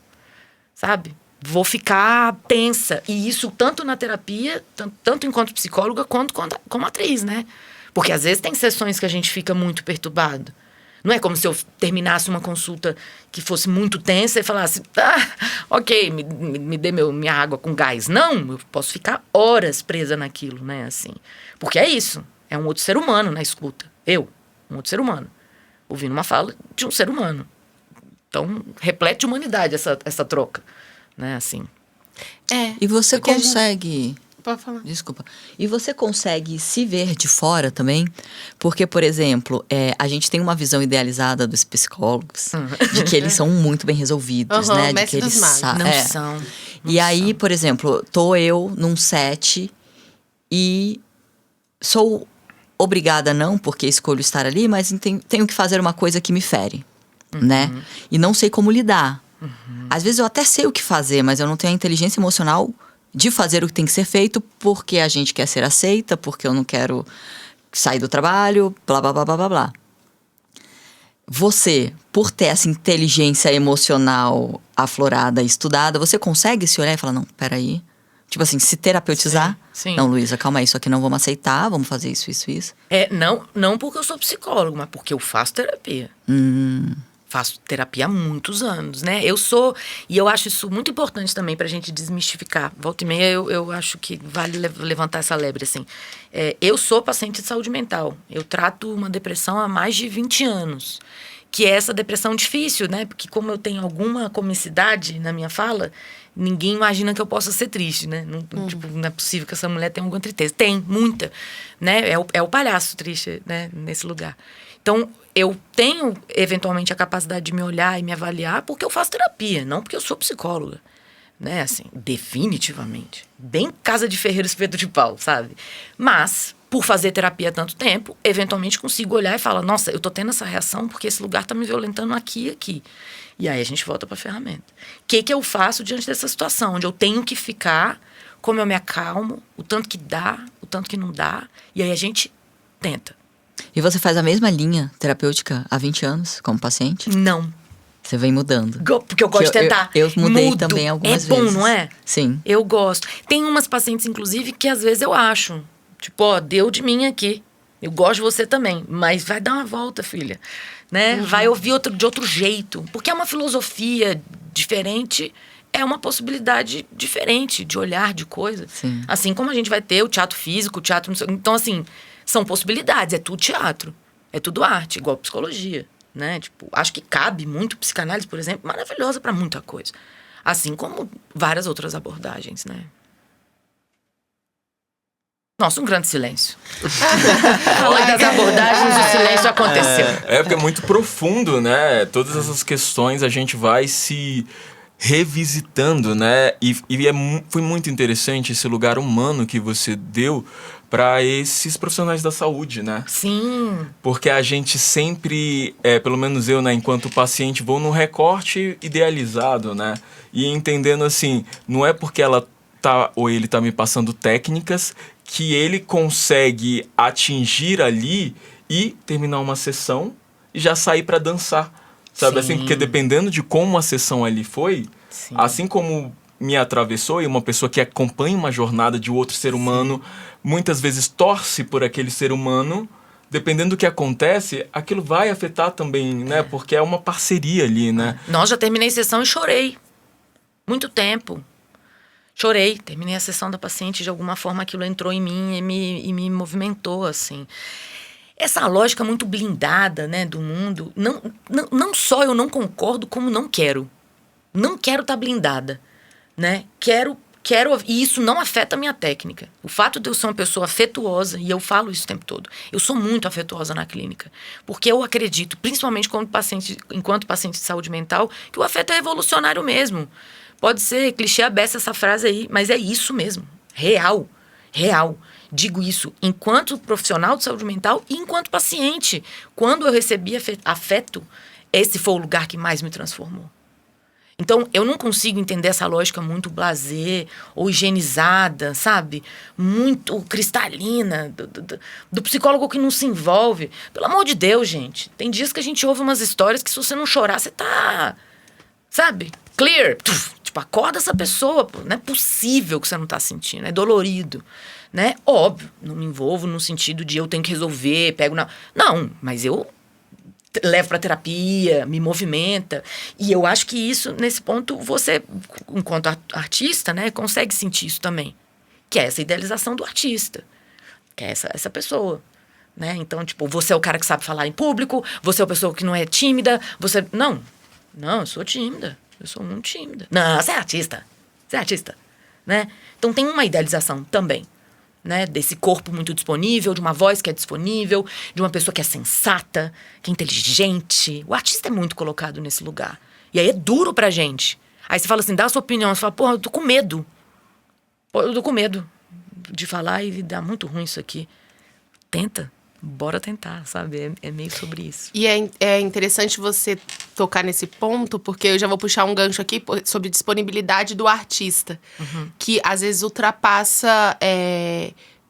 sabe? Vou ficar tensa. E isso tanto na terapia, tanto enquanto psicóloga, quanto como atriz, né? Porque às vezes tem sessões que a gente fica muito perturbado. Não é como se eu terminasse uma consulta que fosse muito tensa e falasse, ok, me dê minha água com gás. Não, eu posso ficar horas presa naquilo, né, assim. Porque é isso, é um outro ser humano na escuta. Um outro ser humano, ouvindo uma fala de um ser humano. Então, replete de humanidade essa troca, né, assim. E você consegue... Pode falar. Desculpa. E você consegue se ver de fora também? Porque, por exemplo, a gente tem uma visão idealizada dos psicólogos de que eles são muito bem resolvidos, né? De que eles não são. E aí, por exemplo, tô eu num set e sou obrigada não, porque escolho estar ali, mas tenho que fazer uma coisa que me fere, né? E não sei como lidar. Às vezes eu até sei o que fazer, mas eu não tenho a inteligência emocional de fazer o que tem que ser feito porque a gente quer ser aceita, porque eu não quero sair do trabalho, blá, blá, blá, blá, blá, blá. Você, por ter essa inteligência emocional aflorada, estudada, você consegue se olhar e falar, não, peraí. Tipo assim, se terapeutizar. Sim. Não, Luísa, calma aí, isso aqui não vamos aceitar, vamos fazer isso. Não porque eu sou psicólogo, mas porque eu faço terapia. faço terapia há muitos anos, né? E eu acho isso muito importante também pra gente desmistificar. Volta e meia, eu acho que vale levantar essa lebre, assim. Eu sou paciente de saúde mental. Eu trato uma depressão há mais de 20 anos. Que é essa depressão difícil, né? Porque como eu tenho alguma comicidade na minha fala, ninguém imagina que eu possa ser triste, né? Tipo, não é possível que essa mulher tenha alguma tristeza. Tem, muita, né? É o palhaço triste, né? Nesse lugar. Então, eu tenho, eventualmente, a capacidade de me olhar e me avaliar porque eu faço terapia, não porque eu sou psicóloga. Né? Assim, definitivamente. Bem casa de ferreiro espeto de pau, sabe? Mas, por fazer terapia há tanto tempo, eventualmente consigo olhar e falar, nossa, eu tô tendo essa reação porque esse lugar tá me violentando aqui e aqui. E aí a gente volta pra ferramenta. O que eu faço diante dessa situação? Onde eu tenho que ficar, como eu me acalmo, o tanto que dá, o tanto que não dá. E aí a gente tenta. E você faz a mesma linha terapêutica há 20 anos como paciente? Não. Você vem mudando. Porque eu gosto de tentar. Eu mudei também algumas vezes. É bom, não é? Sim. Eu gosto. Tem umas pacientes, inclusive, que às vezes eu acho. Tipo, ó, deu de mim aqui. Eu gosto de você também. Mas vai dar uma volta, filha. Né? Vai ouvir de outro jeito. Porque é uma filosofia diferente. É uma possibilidade diferente de olhar de coisa. Sim. Assim como a gente vai ter o teatro físico, o teatro... Então, assim, são possibilidades. É tudo teatro. É tudo arte, igual psicologia. Né? Tipo, acho que cabe muito psicanálise, por exemplo, maravilhosa para muita coisa. Assim como várias outras abordagens, né? Nossa, um grande silêncio. Falando das abordagens, o silêncio aconteceu. Porque é muito profundo, né? Todas essas questões a gente vai se revisitando, né? Foi muito interessante esse lugar humano que você deu para esses profissionais da saúde, né? Sim. Porque a gente sempre, pelo menos eu, né, enquanto paciente, vou num recorte idealizado, né? E entendendo assim, não é porque ela tá ou ele tá me passando técnicas que ele consegue atingir ali e terminar uma sessão e já sair para dançar. Sabe, assim, porque dependendo de como a sessão ali foi, Sim. assim como me atravessou e uma pessoa que acompanha uma jornada de outro ser humano, muitas vezes torce por aquele ser humano, dependendo do que acontece, aquilo vai afetar também, né? Porque é uma parceria ali, né? Nossa, já terminei a sessão e chorei. Muito tempo. Chorei, terminei a sessão da paciente, de alguma forma aquilo entrou em mim e me movimentou, assim. Essa lógica muito blindada, né, do mundo, não só eu não concordo, como não quero. Não quero estar blindada, né? Quero, e isso não afeta a minha técnica. O fato de eu ser uma pessoa afetuosa, e eu falo isso o tempo todo, eu sou muito afetuosa na clínica, porque eu acredito, principalmente enquanto paciente de saúde mental, que o afeto é evolucionário mesmo. Pode ser clichê a beça essa frase aí, mas é isso mesmo. Real. Digo isso enquanto profissional de saúde mental e enquanto paciente. Quando eu recebi afeto, esse foi o lugar que mais me transformou. Então, eu não consigo entender essa lógica muito blasé ou higienizada, sabe? Muito cristalina, do psicólogo que não se envolve. Pelo amor de Deus, gente. Tem dias que a gente ouve umas histórias que se você não chorar, você tá... Sabe? Clear. Tipo, acorda essa pessoa. Pô. Não é possível que você não tá sentindo. É dolorido. Né? Óbvio, não me envolvo no sentido de eu tenho que resolver, pego na... Não, mas eu levo pra terapia, me movimenta. E eu acho que isso, nesse ponto, você, enquanto artista, né, consegue sentir isso também. Que é essa idealização do artista. Que é essa pessoa. Né? Então, tipo, você é o cara que sabe falar em público, você é a pessoa que não é tímida, você... Não, eu sou tímida. Eu sou muito tímida. Não, você é artista. Né? Então tem uma idealização também. Né, desse corpo muito disponível, de uma voz que é disponível, de uma pessoa que é sensata, que é inteligente. O artista é muito colocado nesse lugar. E aí é duro pra gente. Aí você fala assim, dá a sua opinião. Você fala, porra, eu tô com medo. Eu tô com medo de falar e dá muito ruim isso aqui. Tenta. Bora tentar, sabe? É meio sobre isso. E é interessante você tocar nesse ponto, porque eu já vou puxar um gancho aqui sobre disponibilidade do artista. Que às vezes ultrapassa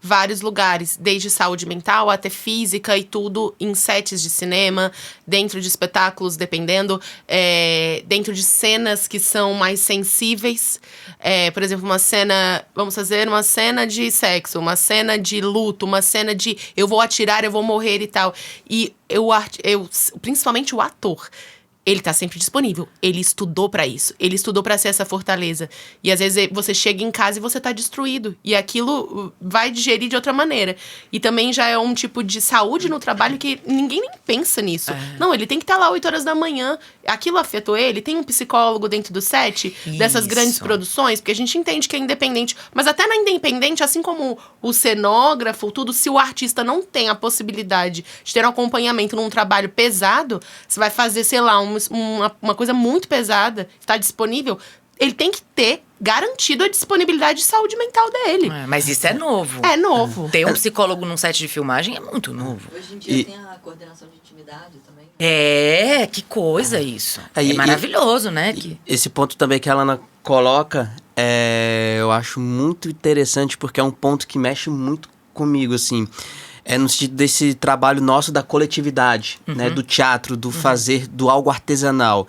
vários lugares, desde saúde mental até física e tudo, em sets de cinema, dentro de espetáculos, dependendo, dentro de cenas que são mais sensíveis. Por exemplo, vamos fazer uma cena de sexo, uma cena de luto, uma cena de eu vou atirar, eu vou morrer e tal. E principalmente o ator, ele tá sempre disponível. Ele estudou pra isso. Ele estudou pra ser essa fortaleza. E às vezes você chega em casa e você tá destruído. E aquilo vai digerir de outra maneira. E também já é um tipo de saúde no trabalho que ninguém nem pensa nisso. Não, ele tem que estar lá 8 horas da manhã. Aquilo afetou ele. Tem um psicólogo dentro do set dessas grandes produções, porque a gente entende que é independente. Mas até na independente, assim como o cenógrafo, tudo, se o artista não tem a possibilidade de ter um acompanhamento num trabalho pesado, você vai fazer, sei lá, uma coisa muito pesada, está disponível, ele tem que ter garantido a disponibilidade de saúde mental dele. Mas isso é novo. É novo. Ter um psicólogo num set de filmagem é muito novo. Hoje em dia tem a coordenação de intimidade também. Que coisa isso. E- É maravilhoso, né? Esse ponto também que a Alana coloca, eu acho muito interessante, porque é um ponto que mexe muito comigo, assim. É no sentido desse trabalho nosso da coletividade, né? Do teatro, do fazer, do algo artesanal.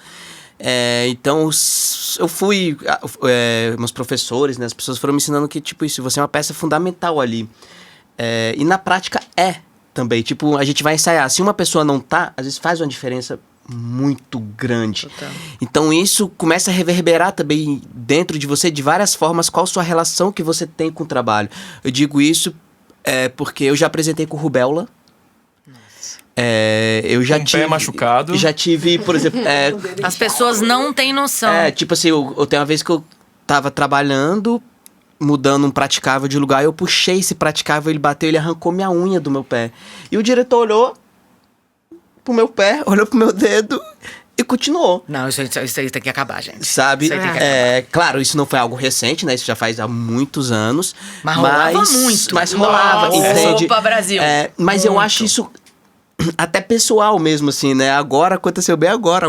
Então, eu fui... meus professores, né? As pessoas foram me ensinando que, tipo, isso, você é uma peça fundamental ali. E na prática também. Tipo, a gente vai ensaiar. Se uma pessoa não tá, às vezes faz uma diferença muito grande. Total. Então isso começa a reverberar também dentro de você de várias formas, qual a sua relação que você tem com o trabalho. Eu digo isso porque eu já apresentei com rubéola. Eu já Com o tive pé machucado. Já tive, por exemplo, As pessoas não têm noção. tipo assim, eu tenho uma vez que eu tava trabalhando, mudando um praticável de lugar, eu puxei esse praticável, ele bateu, ele arrancou minha unha do meu pé. E o diretor olhou pro meu pé, olhou pro meu dedo e continuou. Não, isso aí tem que acabar, gente. Sabe? Isso aí tem que acabar. Claro, isso não foi algo recente, né? Isso já faz há muitos anos. Mas rolava muito. Mas rolava, Nossa, entende? opa, Brasil. Mas eu acho isso até pessoal mesmo, assim, né? Agora, aconteceu bem agora.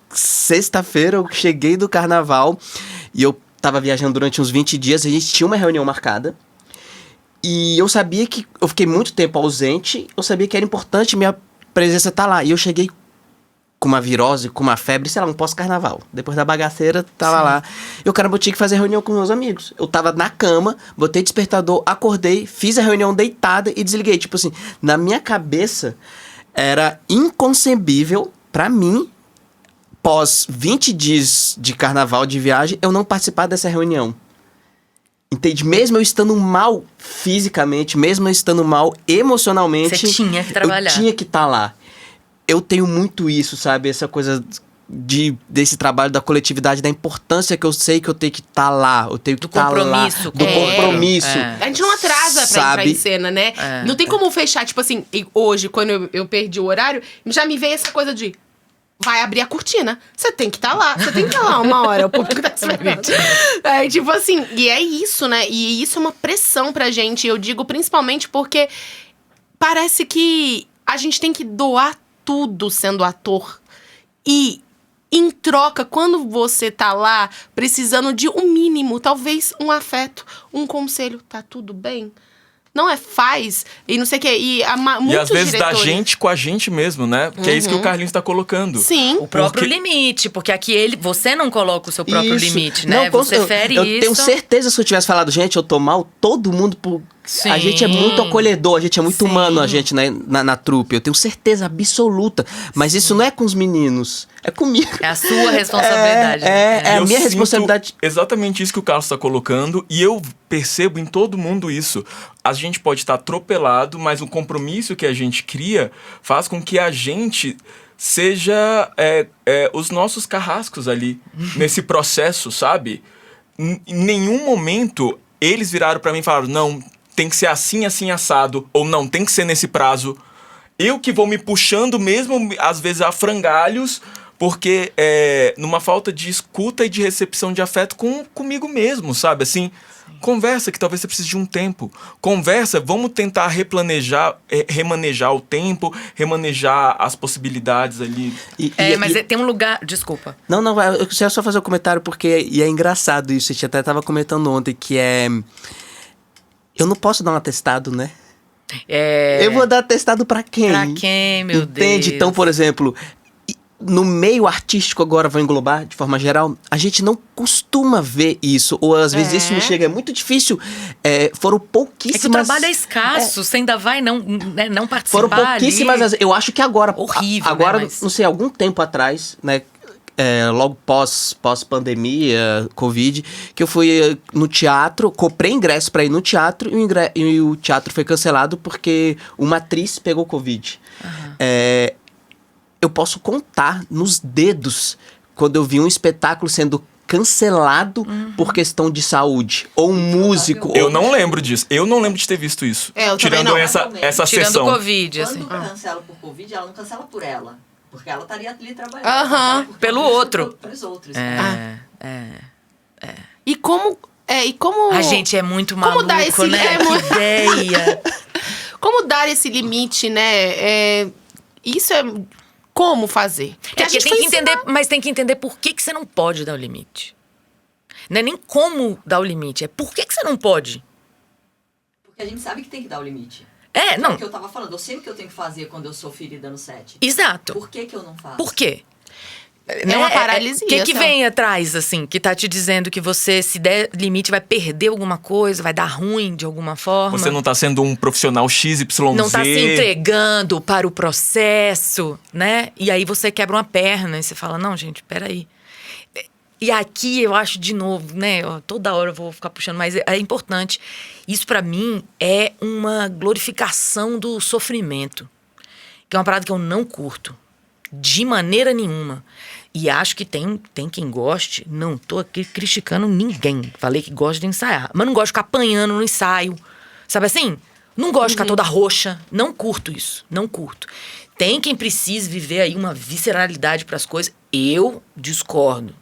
Sexta-feira eu cheguei do carnaval e eu tava viajando durante uns 20 dias, a gente tinha uma reunião marcada. E eu sabia que eu fiquei muito tempo ausente, eu sabia que era importante minha presença estar lá. E eu cheguei com uma virose, com uma febre, sei lá, um pós-carnaval. Depois da bagaceira, tava lá. E o caramba, eu tinha que fazer reunião com meus amigos. Eu tava na cama, botei despertador, acordei, fiz a reunião deitada e desliguei. Tipo assim, na minha cabeça, era inconcebível pra mim, pós 20 dias de carnaval, de viagem, eu não participar dessa reunião. Entende? Mesmo eu estando mal fisicamente, mesmo eu estando mal emocionalmente... Você tinha que trabalhar. Eu tinha que estar lá. Eu tenho muito isso, sabe? Essa coisa desse trabalho da coletividade, da importância que eu sei que eu tenho que estar lá. Eu tenho que estar lá. Do compromisso. A gente não atrasa pra entrar em cena, né? Não tem como fechar, tipo assim, hoje, quando eu perdi o horário, já me veio essa coisa de... Vai abrir a cortina. Você tem que estar lá. Você tem que estar lá uma hora. O público tá esperando. Tipo assim, e é isso, né? E isso é uma pressão pra gente. Eu digo principalmente porque parece que a gente tem que doar tudo sendo ator. E em troca, quando você tá lá precisando de um mínimo, talvez um afeto, um conselho, tá tudo bem? Não faz, e não sei o que. E às vezes da gente com a gente mesmo, né? Porque é isso que o Carlinhos tá colocando. Sim. O próprio limite, porque aqui você não coloca o seu próprio limite, né? Não, você fere eu isso. Eu tenho certeza, se eu tivesse falado, gente, eu tô mal, todo mundo... Sim. A gente é muito acolhedor, a gente é muito humano, a gente, né, na trupe. Eu tenho certeza absoluta. Mas isso não é com os meninos, é comigo. É a sua responsabilidade. É a minha sinto responsabilidade. Exatamente isso que o Carlos está colocando. E eu percebo em todo mundo isso. A gente pode estar atropelado, mas o compromisso que a gente cria faz com que a gente seja os nossos carrascos ali, nesse processo, sabe? Em nenhum momento eles viraram para mim e falaram, não, tem que ser assim, assim, assado, ou não, tem que ser nesse prazo. Eu que vou me puxando mesmo, às vezes, a frangalhos, porque numa falta de escuta e de recepção de afeto comigo mesmo, sabe? Assim, conversa que talvez você precise de um tempo. Conversa, vamos tentar remanejar o tempo, remanejar as possibilidades ali. Mas tem um lugar... Desculpa. Não, eu queria só fazer um comentário, porque é engraçado isso. A gente até tava comentando ontem, que eu não posso dar um atestado, né? Eu vou dar atestado pra quem? Pra quem, meu Deus? Entende? Então, por exemplo, no meio artístico, agora vou englobar de forma geral, a gente não costuma ver isso. Ou às vezes isso me chega, é muito difícil. Foram pouquíssimas... É que o trabalho é escasso, você ainda vai não participar. Foram pouquíssimas... Ali. Eu acho que agora... Horrível, agora, né? Mas... não sei, algum tempo atrás, né? Logo pós-pandemia, Covid, que eu fui no teatro, comprei ingresso pra ir no teatro e o teatro foi cancelado porque uma atriz pegou Covid. Eu posso contar nos dedos quando eu vi um espetáculo sendo cancelado por questão de saúde. Ou um músico. Eu não lembro disso. Eu não lembro de ter visto isso. Eu também Tirando não. essa Tirando sessão. o Covid, assim. Quando cancela por Covid, ela não cancela por ela. Porque ela estaria ali trabalhando. Aham. Pelo outro. Pelos outros. E como... A gente é muito maluco, Como dar esse... né? Que ideia. Como dar esse limite, né? Isso é... Como fazer? Porque a gente tem que foi entender, mas tem que entender por que você não pode dar o limite. Não é nem como dar o limite, é por que você não pode. Porque a gente sabe que tem que dar o limite. É, não. É o que eu tava falando. Eu sei o que eu tenho que fazer quando eu sou ferida no set. Exato. Por que eu não faço? Por quê? É uma paralisia, O que assim, ó. vem atrás, assim, que tá te dizendo que você, se der limite, vai perder alguma coisa, vai dar ruim de alguma forma? Você não tá sendo um profissional XYZ. Não tá se entregando para o processo, né? E aí você quebra uma perna e você fala, não, gente, peraí. E aqui eu acho, de novo, né? Toda hora eu vou ficar puxando, mas é importante. Isso pra mim é uma glorificação do sofrimento. Que é uma parada que eu não curto. De maneira nenhuma. E acho que tem quem goste. Não tô aqui criticando ninguém. Falei que gosto de ensaiar. Mas não gosto de ficar apanhando no ensaio. Sabe assim? Não gosto de ficar toda roxa. Não curto isso. Não curto. Tem quem precise viver aí uma visceralidade pras coisas. Eu discordo.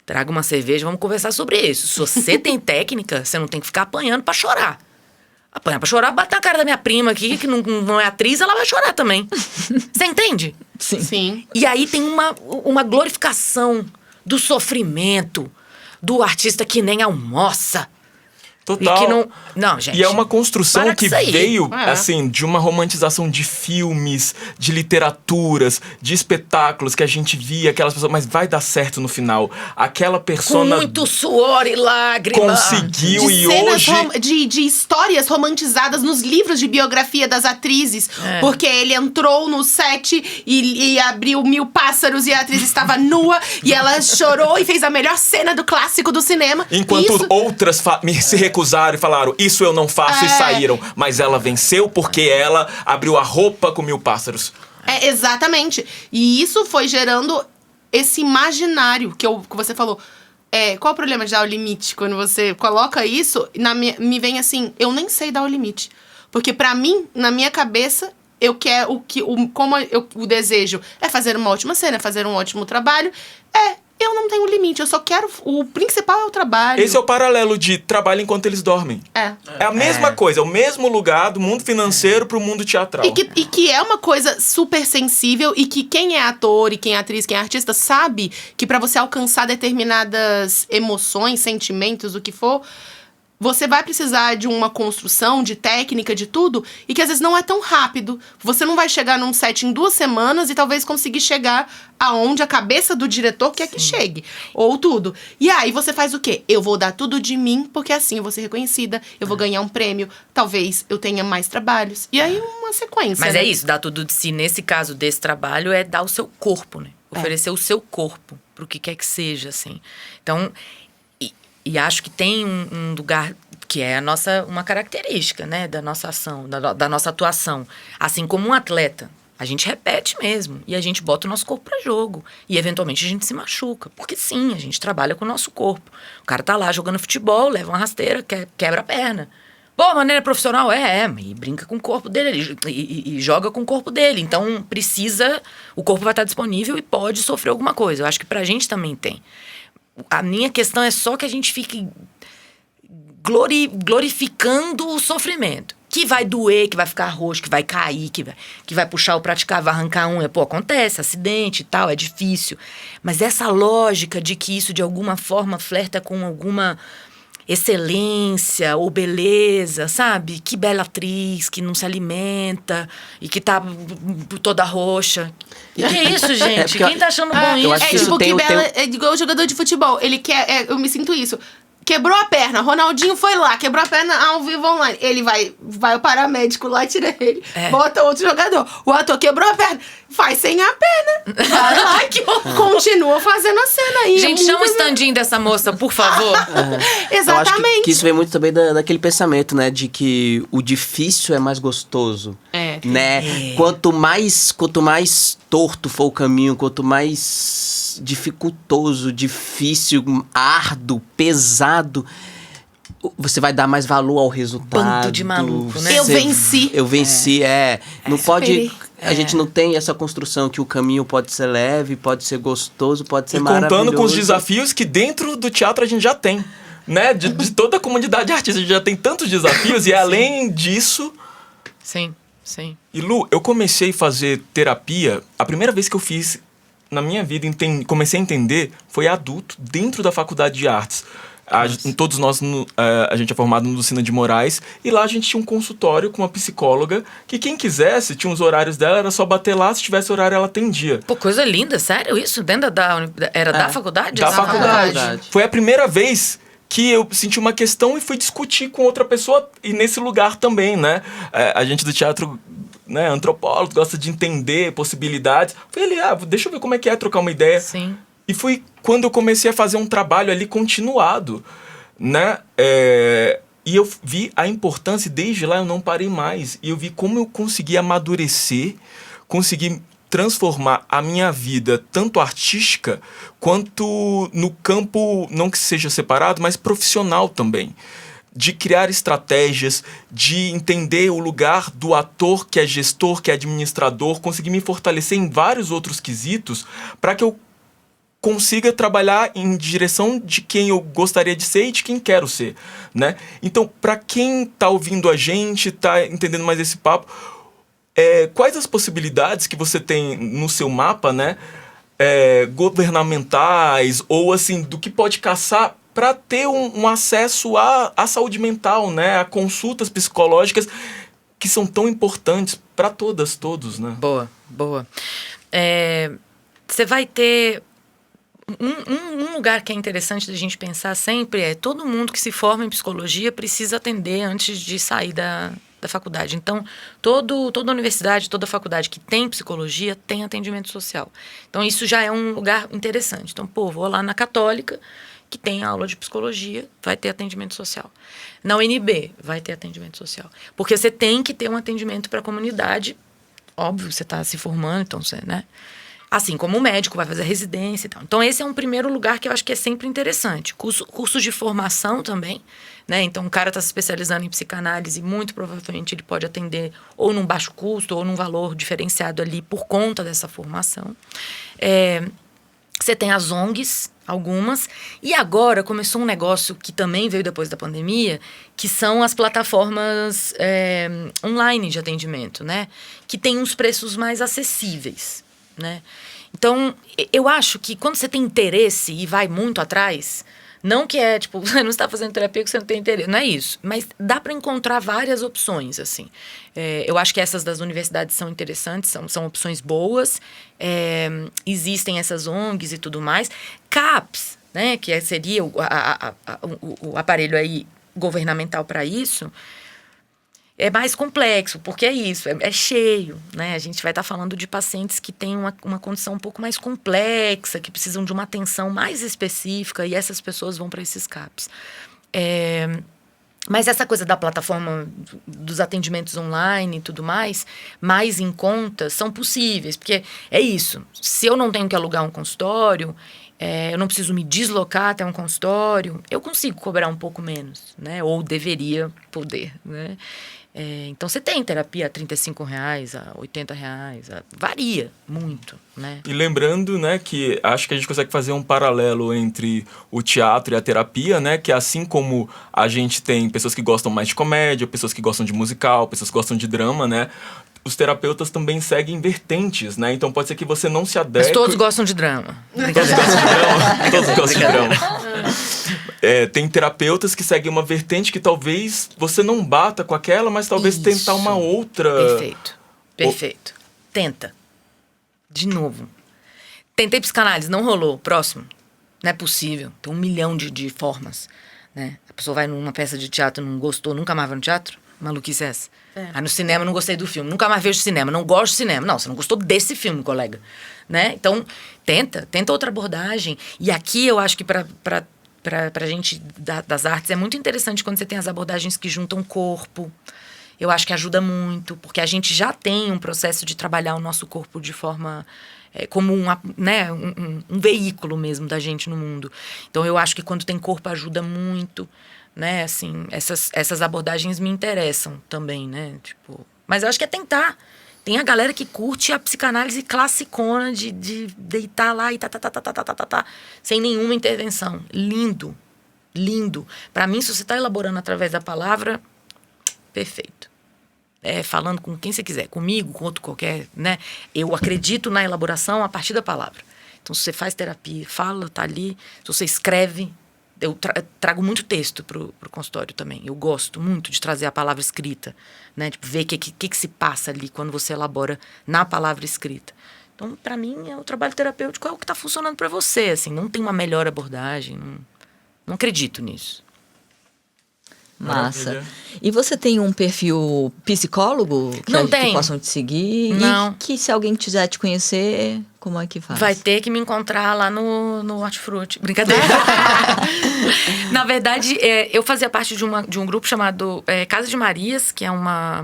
Traga uma cerveja, vamos conversar sobre isso. Se você tem técnica, você não tem que ficar apanhando pra chorar. Apanhar pra chorar, bater na cara da minha prima aqui, que não é atriz, ela vai chorar também. Você entende? Sim. E aí tem uma glorificação do sofrimento, do artista que nem almoça. Total. E que não... Não, gente. E é uma construção para com que isso aí. veio, É. assim, de uma romantização de filmes, de literaturas, de espetáculos que a gente via, aquelas pessoas, mas vai dar certo no final. Aquela Com persona muito suor e lágrima. conseguiu De e cenas hoje... de histórias romantizadas nos livros de biografia das atrizes. Porque ele entrou no set e abriu 1000 pássaros e a atriz estava nua e ela chorou e fez a melhor cena do clássico do cinema. Enquanto Isso- outras se recusaram e falaram, isso eu não faço, e saíram. Mas ela venceu porque ela abriu a roupa com 1000 pássaros. Exatamente. E isso foi gerando esse imaginário que você falou. Qual o problema de dar o limite? Quando você coloca isso, me vem assim, eu nem sei dar o limite. Porque pra mim, na minha cabeça, eu quero o desejo é fazer uma ótima cena, é fazer um ótimo trabalho. Eu não tenho limite, eu só quero... O principal é o trabalho. Esse é o paralelo de trabalho enquanto eles dormem. É a mesma coisa, é o mesmo lugar do mundo financeiro pro mundo teatral. E que é uma coisa super sensível e que quem é ator e quem é atriz, quem é artista, sabe que pra você alcançar determinadas emoções, sentimentos, o que for, você vai precisar de uma construção, de técnica, de tudo, e que às vezes não é tão rápido. Você não vai chegar num set em 2 semanas e talvez conseguir chegar aonde a cabeça do diretor quer que chegue. Ou tudo. E aí você faz o quê? Eu vou dar tudo de mim, porque assim eu vou ser reconhecida, eu vou ganhar um prêmio, talvez eu tenha mais trabalhos. E aí uma sequência, Mas né? é isso, dar tudo de si. Nesse caso desse trabalho, é dar o seu corpo, né? Oferecer o seu corpo pro que quer que seja, assim. Então, e acho que tem um lugar que é uma característica, né? Da nossa ação, da nossa atuação. Assim como um atleta. A gente repete mesmo. E a gente bota o nosso corpo pra jogo. E, eventualmente, a gente se machuca. Porque, sim, a gente trabalha com o nosso corpo. O cara tá lá jogando futebol, leva uma rasteira, quebra a perna. Pô, maneira profissional? E brinca com o corpo dele, e joga com o corpo dele. Então, o corpo vai estar disponível e pode sofrer alguma coisa. Eu acho que pra gente também tem. A minha questão é só que a gente fique glorificando o sofrimento. Que vai doer, que vai ficar roxo, que vai cair, que vai puxar o praticável, vai arrancar a unha. Pô, acontece, acidente e tal, é difícil. Mas essa lógica de que isso, de alguma forma, flerta com alguma excelência ou beleza, sabe? Que bela atriz que não se alimenta e que tá toda roxa. Que é isso, gente? porque Quem tá achando bom eu isso? acho que É isso tipo tem- que Bela, tem- é igual o jogador de futebol. Ele quer. Eu me sinto isso. Quebrou a perna, Ronaldinho foi lá, quebrou a perna ao vivo online. Ele vai o paramédico lá, tira ele, bota outro jogador. O ator quebrou a perna, faz sem a perna. Vai lá, continua fazendo a cena aí. Gente, chama o stand-in dessa moça, por favor. Eu acho Exatamente. que isso vem muito também daquele pensamento, né? De que o difícil é mais gostoso. É. Né? Quanto mais torto for o caminho, quanto mais dificultoso, difícil, árduo, pesado, você vai dar mais valor ao resultado. Bando de maluco, né? Eu venci. Eu venci, Não pode... superei. A gente não tem essa construção que o caminho pode ser leve, pode ser gostoso, pode ser E maravilhoso. contando com os desafios que dentro do teatro a gente já tem, né? De toda a comunidade artística, a gente já tem tantos desafios e além disso... Sim, sim. E Lu, eu comecei a fazer terapia, a primeira vez que eu fiz na minha vida, comecei a entender, foi adulto, dentro da faculdade de artes. Todos nós, a gente é formado no Lucina de Moraes, e lá a gente tinha um consultório com uma psicóloga, que quem quisesse, tinha os horários dela, era só bater lá, se tivesse horário ela atendia. Pô, coisa linda, sério isso? Dentro era da faculdade? Da Essa faculdade. Foi a primeira vez que eu senti uma questão e fui discutir com outra pessoa, e nesse lugar também, né? A gente do teatro, né, antropólogo, gosta de entender possibilidades. Falei, deixa eu ver como é que é trocar uma ideia. Sim. E foi quando eu comecei a fazer um trabalho ali continuado, né? E eu vi a importância, e desde lá eu não parei mais. E eu vi como eu consegui amadurecer, consegui transformar a minha vida, tanto artística, quanto no campo, não que seja separado, mas profissional também. De criar estratégias, de entender o lugar do ator que é gestor, que é administrador, conseguir me fortalecer em vários outros quesitos para que eu consiga trabalhar em direção de quem eu gostaria de ser e de quem quero ser, né? Então, para quem está ouvindo a gente, está entendendo mais esse papo, quais as possibilidades que você tem no seu mapa, né? Governamentais ou assim, do que pode caçar para ter um acesso à saúde mental, né? A consultas psicológicas que são tão importantes para todos, né? Boa. Você vai ter... Um lugar que é interessante da gente pensar sempre todo mundo que se forma em psicologia precisa atender antes de sair da faculdade. Então, toda universidade, toda faculdade que tem psicologia tem atendimento social. Então, isso já é um lugar interessante. Então, vou lá na Católica, que tem aula de psicologia, vai ter atendimento social. Na UNB, vai ter atendimento social. Porque você tem que ter um atendimento para a comunidade. Óbvio, você está se formando, então você, né? Assim como o médico vai fazer residência e tal. Então, esse é um primeiro lugar que eu acho que é sempre interessante. Cursos de formação também, né? Então, o cara está se especializando em psicanálise, muito provavelmente ele pode atender ou num baixo custo ou num valor diferenciado ali por conta dessa formação. Você tem as ONGs, algumas, e agora começou um negócio que também veio depois da pandemia, que são as plataformas online de atendimento, né? Que tem uns preços mais acessíveis, né? Então, eu acho que quando você tem interesse e vai muito atrás, não que você não está fazendo terapia porque você não tem interesse, não é isso. Mas dá para encontrar várias opções, assim. Eu acho que essas das universidades são interessantes, são opções boas. Existem essas ONGs e tudo mais. CAPS, né, que seria o aparelho aí governamental para isso, é mais complexo, porque é isso, é cheio, né? A gente vai estar falando de pacientes que têm uma condição um pouco mais complexa, que precisam de uma atenção mais específica, e essas pessoas vão para esses CAPs. Mas essa coisa da plataforma dos atendimentos online e tudo mais em conta, são possíveis, porque é isso. Se eu não tenho que alugar um consultório, eu não preciso me deslocar até um consultório, eu consigo cobrar um pouco menos, né? Ou deveria poder, né? Então, você tem terapia a R$35, a R$80, varia muito, né? E lembrando, né, que acho que a gente consegue fazer um paralelo entre o teatro e a terapia, né? Que assim como a gente tem pessoas que gostam mais de comédia, pessoas que gostam de musical, pessoas que gostam de drama, né? os terapeutas também seguem vertentes, né? Então pode ser que você não se adeque... Mas todos gostam de drama. Todos gostam de drama. Tem terapeutas que seguem uma vertente que talvez você não bata com aquela, mas talvez tentar uma outra... Perfeito. Tenta. De novo. Tentei psicanálise, não rolou. Próximo. Não é possível. Tem 1 milhão de formas, né? A pessoa vai numa peça de teatro, não gostou, nunca mais vai no teatro? Maluquice é essa. Aí no cinema, não gostei do filme, nunca mais vejo cinema, não gosto de cinema. Não, você não gostou desse filme, colega. Né? Então, tenta outra abordagem. E aqui eu acho que pra gente das artes é muito interessante quando você tem as abordagens que juntam corpo. Eu acho que ajuda muito, porque a gente já tem um processo de trabalhar o nosso corpo de forma... como um veículo mesmo da gente no mundo. Então, eu acho que quando tem corpo ajuda muito, né? Assim, essas abordagens me interessam também, né? Tipo, mas eu acho que é tentar. Tem a galera que curte a psicanálise classicona de deitar lá e sem nenhuma intervenção. Lindo. Lindo. Pra mim, se você tá elaborando através da palavra, perfeito. Falando com quem você quiser, comigo, com outro qualquer, né? Eu acredito na elaboração a partir da palavra. Então, se você faz terapia, fala, tá ali. Se você escreve, eu trago muito texto pro consultório também. Eu gosto muito de trazer a palavra escrita, né? Tipo, ver o que se passa ali quando você elabora na palavra escrita. Então, para mim, o trabalho terapêutico é o que tá funcionando para você, assim. Não tem uma melhor abordagem, não acredito nisso. Massa. Maravilha. E você tem um perfil psicólogo Não que tenho. possam te seguir? Não. E que se alguém quiser te conhecer, como é que faz? Vai ter que me encontrar lá no Hortifruti. Brincadeira. Na verdade, eu fazia parte de um grupo chamado Casa de Marias, que é uma...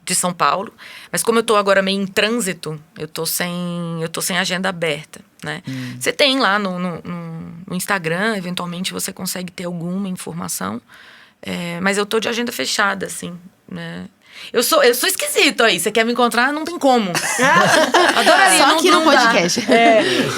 de São Paulo. Mas como eu tô agora meio em trânsito, eu tô sem agenda aberta, né? Você tem lá no Instagram, eventualmente você consegue ter alguma informação. Mas eu tô de agenda fechada, assim, né? Eu sou esquisito aí. Você quer me encontrar? Não tem como. Adoraria. Só aqui no não dá. podcast.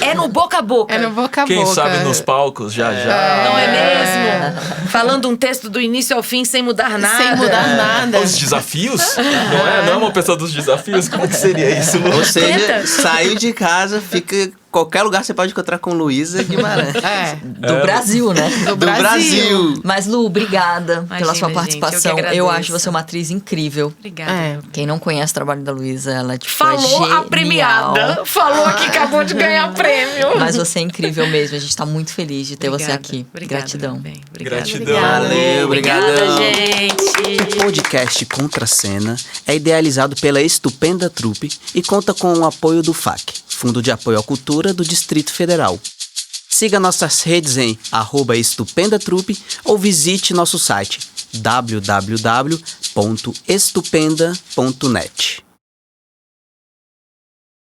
É no boca a boca. É no boca a Quem boca. sabe nos palcos, já. Não é mesmo? Falando um texto do início ao fim sem mudar nada. Sem mudar nada. Os desafios? Não é uma pessoa dos desafios? Como que seria isso, Lu? Ou seja, Tenta. saiu de casa, fica... Qualquer lugar você pode encontrar com Luísa Guimarães. Do Brasil, né? Do Do Brasil. Mas, Lu, obrigada pela sua gente, participação. eu que Eu agradeço. acho você uma atriz incrível. Obrigada. Quem não conhece o trabalho da Luísa, ela tipo, é Falou genial. a premiada. Falou que acabou de ganhar prêmio. Mas você é incrível mesmo. A gente tá muito feliz de ter você Obrigada. aqui. Obrigada, Gratidão. meu bem. Obrigada. Gratidão. Valeu, Obrigada, obrigadão. gente. O podcast Contracena é idealizado pela Estupenda Trupe e conta com o apoio do FAC, Fundo de Apoio à Cultura do Distrito Federal. Siga nossas redes em @estupendatrupe ou visite nosso site www.estupenda.net.